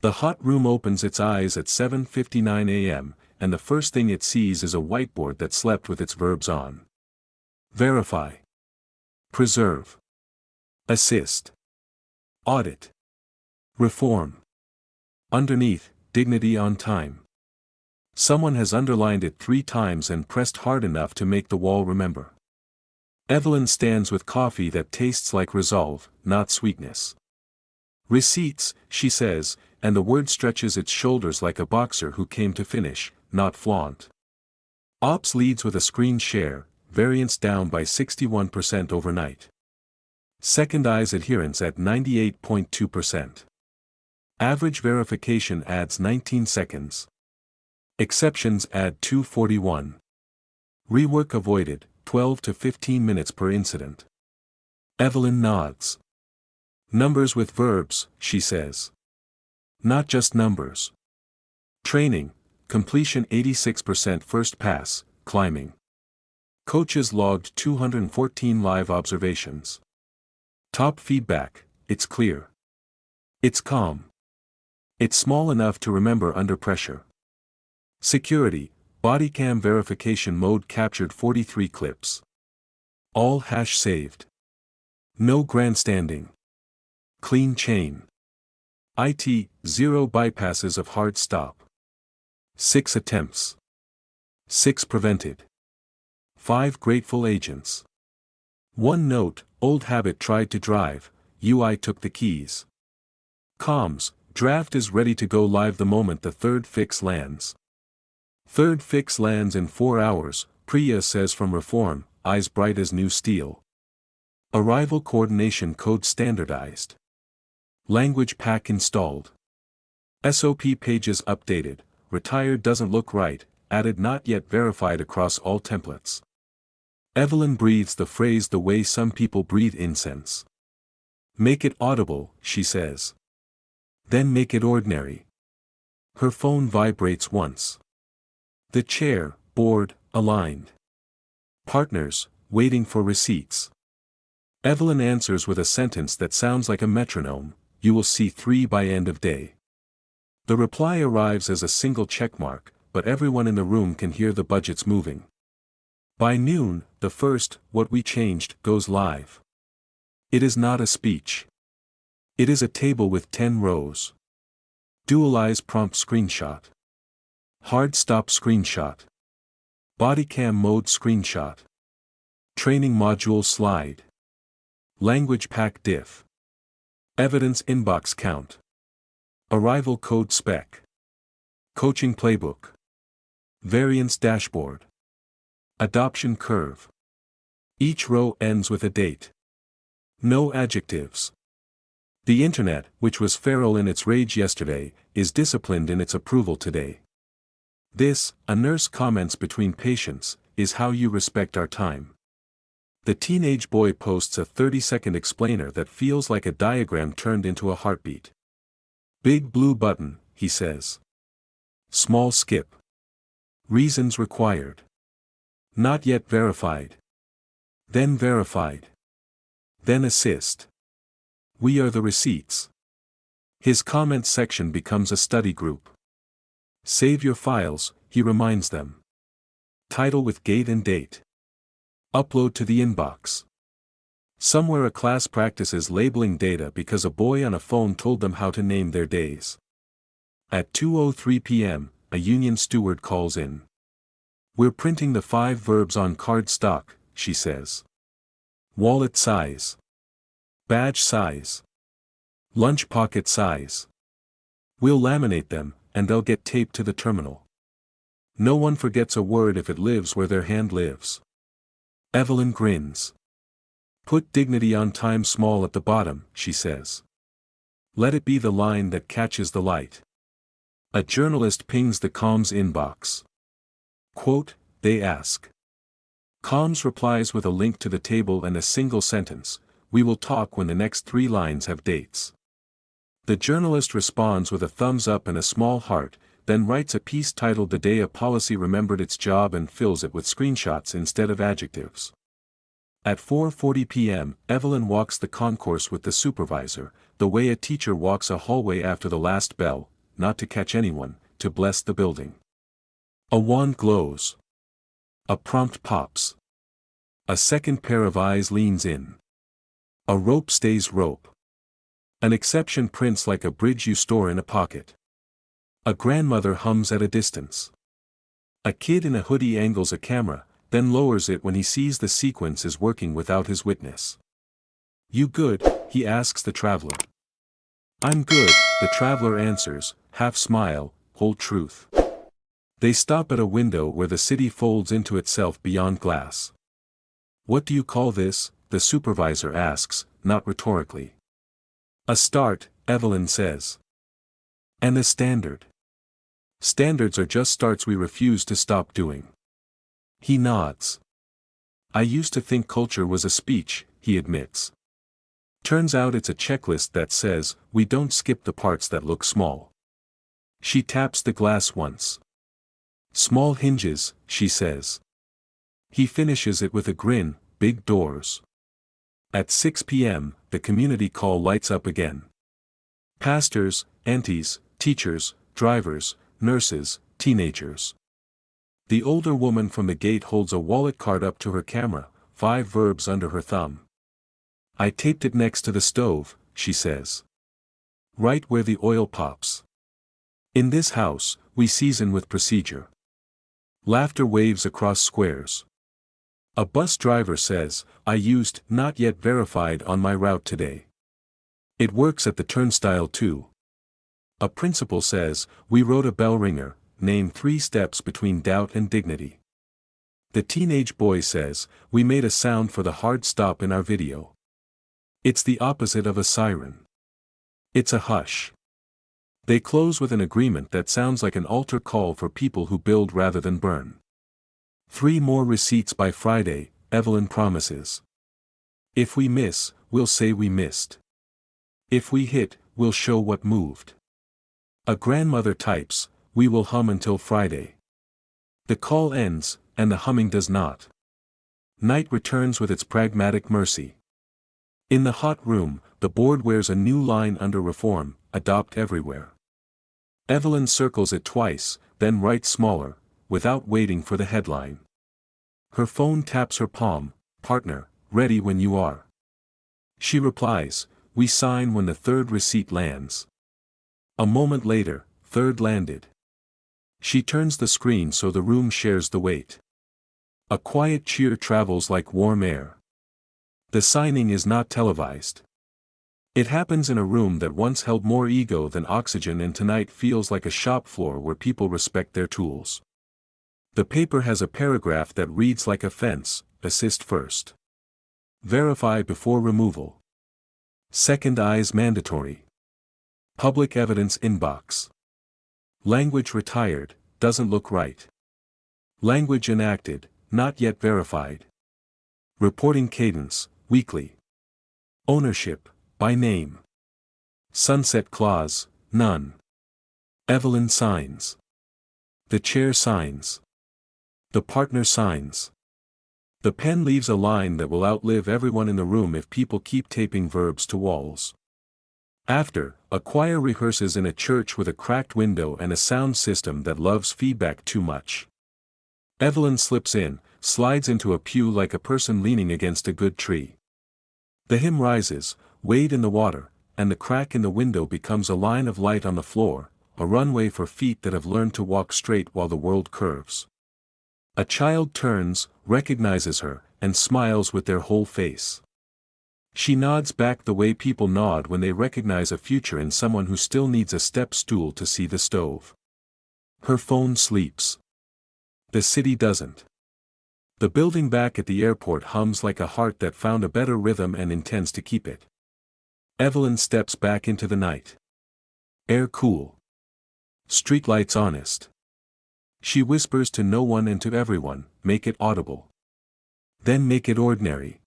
Speaker 1: The hot room opens its eyes at 7:59 a.m., and the first thing it sees is a whiteboard that slept with its verbs on. Verify. Preserve. Assist. Audit. Reform. Underneath, dignity on time. Someone has underlined it 3 times and pressed hard enough to make the wall remember. Evelyn stands with coffee that tastes like resolve, not sweetness. Receipts, she says, and the word stretches its shoulders like a boxer who came to finish, not flaunt. Ops leads with a screen share, variance down by 61% overnight. Second eyes adherence at 98.2%. Average verification adds 19 seconds. Exceptions add 241. Rework avoided, 12 to 15 minutes per incident. Evelyn nods. Numbers with verbs, she says. Not just numbers. Training, completion 86% first pass, climbing. Coaches logged 214 live observations. Top feedback: it's clear. It's calm. It's small enough to remember under pressure. Security: bodycam verification mode captured 43 clips. All hash saved. No grandstanding. Clean chain. IT: 0 bypasses of hard stop. 6 attempts. 6 prevented. 5 grateful agents. 1 note: old habit tried to drive, UI took the keys. Comms: draft is ready to go live the moment the third fix lands. Third fix lands in 4 hours, Priya says from Reform, eyes bright as new steel. Arrival coordination code standardized. Language pack installed. SOP pages updated, retired doesn't look right, added not yet verified across all templates. Evelyn breathes the phrase the way some people breathe incense. Make it audible, she says. Then make it ordinary. Her phone vibrates once. The chair, board, aligned. Partners, waiting for receipts. Evelyn answers with a sentence that sounds like a metronome: you will see 3 by end of day. The reply arrives as a single checkmark, but everyone in the room can hear the budgets moving. By noon, the first, what we changed, goes live. It is not a speech. It is a table with 10 rows. Dualize prompt screenshot. Hard stop screenshot. Bodycam mode screenshot. Training module slide. Language pack diff. Evidence inbox count. Arrival code spec. Coaching playbook. Variance dashboard. Adoption curve. Each row ends with a date. No adjectives. The internet, which was feral in its rage yesterday, is disciplined in its approval today. This, a nurse comments between patients, is how you respect our time. The teenage boy posts a 30-second explainer that feels like a diagram turned into a heartbeat. Big blue button, he says. Small skip. Reasons required. Not yet verified. Then verified. Then assist. We are the receipts. His comments section becomes a study group. Save your files, he reminds them. Title with gate and date. Upload to the inbox. Somewhere a class practices labeling data because a boy on a phone told them how to name their days. At 2:03 p.m., a union steward calls in. We're printing the 5 verbs on card stock, she says. Wallet size. Badge size. Lunch pocket size. We'll laminate them, and they'll get taped to the terminal. No one forgets a word if it lives where their hand lives. Evelyn grins. Put dignity on time small at the bottom, she says. Let it be the line that catches the light. A journalist pings the comms inbox. Quote, they ask. Comms replies with a link to the table and a single sentence: we will talk when the next 3 lines have dates. The journalist responds with a thumbs up and a small heart, then writes a piece titled The Day a Policy Remembered Its Job and fills it with screenshots instead of adjectives. At 4:40 p.m., Evelyn walks the concourse with the supervisor, the way a teacher walks a hallway after the last bell, not to catch anyone, to bless the building. A wand glows. A prompt pops. A second pair of eyes leans in. A rope stays rope. An exception prints like a bridge you store in a pocket. A grandmother hums at a distance. A kid in a hoodie angles a camera, then lowers it when he sees the sequence is working without his witness. You good? He asks the traveler. I'm good, the traveler answers, half smile, whole truth. They stop at a window where the city folds into itself beyond glass. What do you call this? The supervisor asks, not rhetorically. A start, Evelyn says. And a standard. Standards are just starts we refuse to stop doing. He nods. I used to think culture was a speech, he admits. Turns out it's a checklist that says, we don't skip the parts that look small. She taps the glass once. Small hinges, she says. He finishes it with a grin, big doors. At 6 p.m., the community call lights up again. Pastors, aunties, teachers, drivers, nurses, teenagers. The older woman from the gate holds a wallet card up to her camera, 5 verbs under her thumb. I taped it next to the stove, she says. Right where the oil pops. In this house, we season with procedure. Laughter waves across squares. A bus driver says, I used not yet verified on my route today. It works at the turnstile too. A principal says, we wrote a bell ringer, name 3 steps between doubt and dignity. The teenage boy says, we made a sound for the hard stop in our video. It's the opposite of a siren. It's a hush. They close with an agreement that sounds like an altar call for people who build rather than burn. 3 more receipts by Friday, Evelyn promises. If we miss, we'll say we missed. If we hit, we'll show what moved. A grandmother types, we will hum until Friday. The call ends, and the humming does not. Night returns with its pragmatic mercy. In the hot room, the board wears a new line under reform, adopt everywhere. Evelyn circles it twice, then writes smaller, without waiting for the headline. Her phone taps her palm, partner, ready when you are. She replies, we sign when the 3rd receipt lands. A moment later, 3rd landed. She turns the screen so the room shares the weight. A quiet cheer travels like warm air. The signing is not televised. It happens in a room that once held more ego than oxygen and tonight feels like a shop floor where people respect their tools. The paper has a paragraph that reads like a fence, assist first. Verify before removal. Second eyes mandatory. Public evidence inbox. Language retired, doesn't look right. Language enacted, not yet verified. Reporting cadence, weekly. Ownership, by name. Sunset clause, none. Evelyn signs. The chair signs. The partner signs. The pen leaves a line that will outlive everyone in the room if people keep taping verbs to walls. After, a choir rehearses in a church with a cracked window and a sound system that loves feedback too much. Evelyn slips in, slides into a pew like a person leaning against a good tree. The hymn rises, wade in the water, and the crack in the window becomes a line of light on the floor, a runway for feet that have learned to walk straight while the world curves. A child turns, recognizes her, and smiles with their whole face. She nods back the way people nod when they recognize a future in someone who still needs a step stool to see the stove. Her phone sleeps. The city doesn't. The building back at the airport hums like a heart that found a better rhythm and intends to keep it. Evelyn steps back into the night. Air cool. Streetlights honest. She whispers to no one and to everyone, make it audible. Then make it ordinary.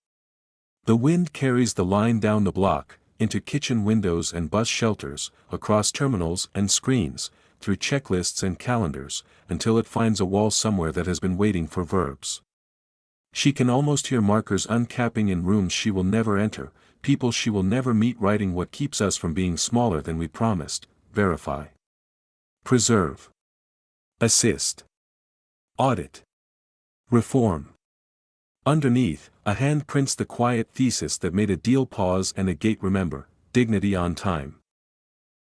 Speaker 1: The wind carries the line down the block, into kitchen windows and bus shelters, across terminals and screens, through checklists and calendars, until it finds a wall somewhere that has been waiting for verbs. She can almost hear markers uncapping in rooms she will never enter, people she will never meet writing what keeps us from being smaller than we promised, verify. Preserve. Assist. Audit. Reform. Underneath, a hand prints the quiet thesis that made a deal pause and a gate remember, dignity on time.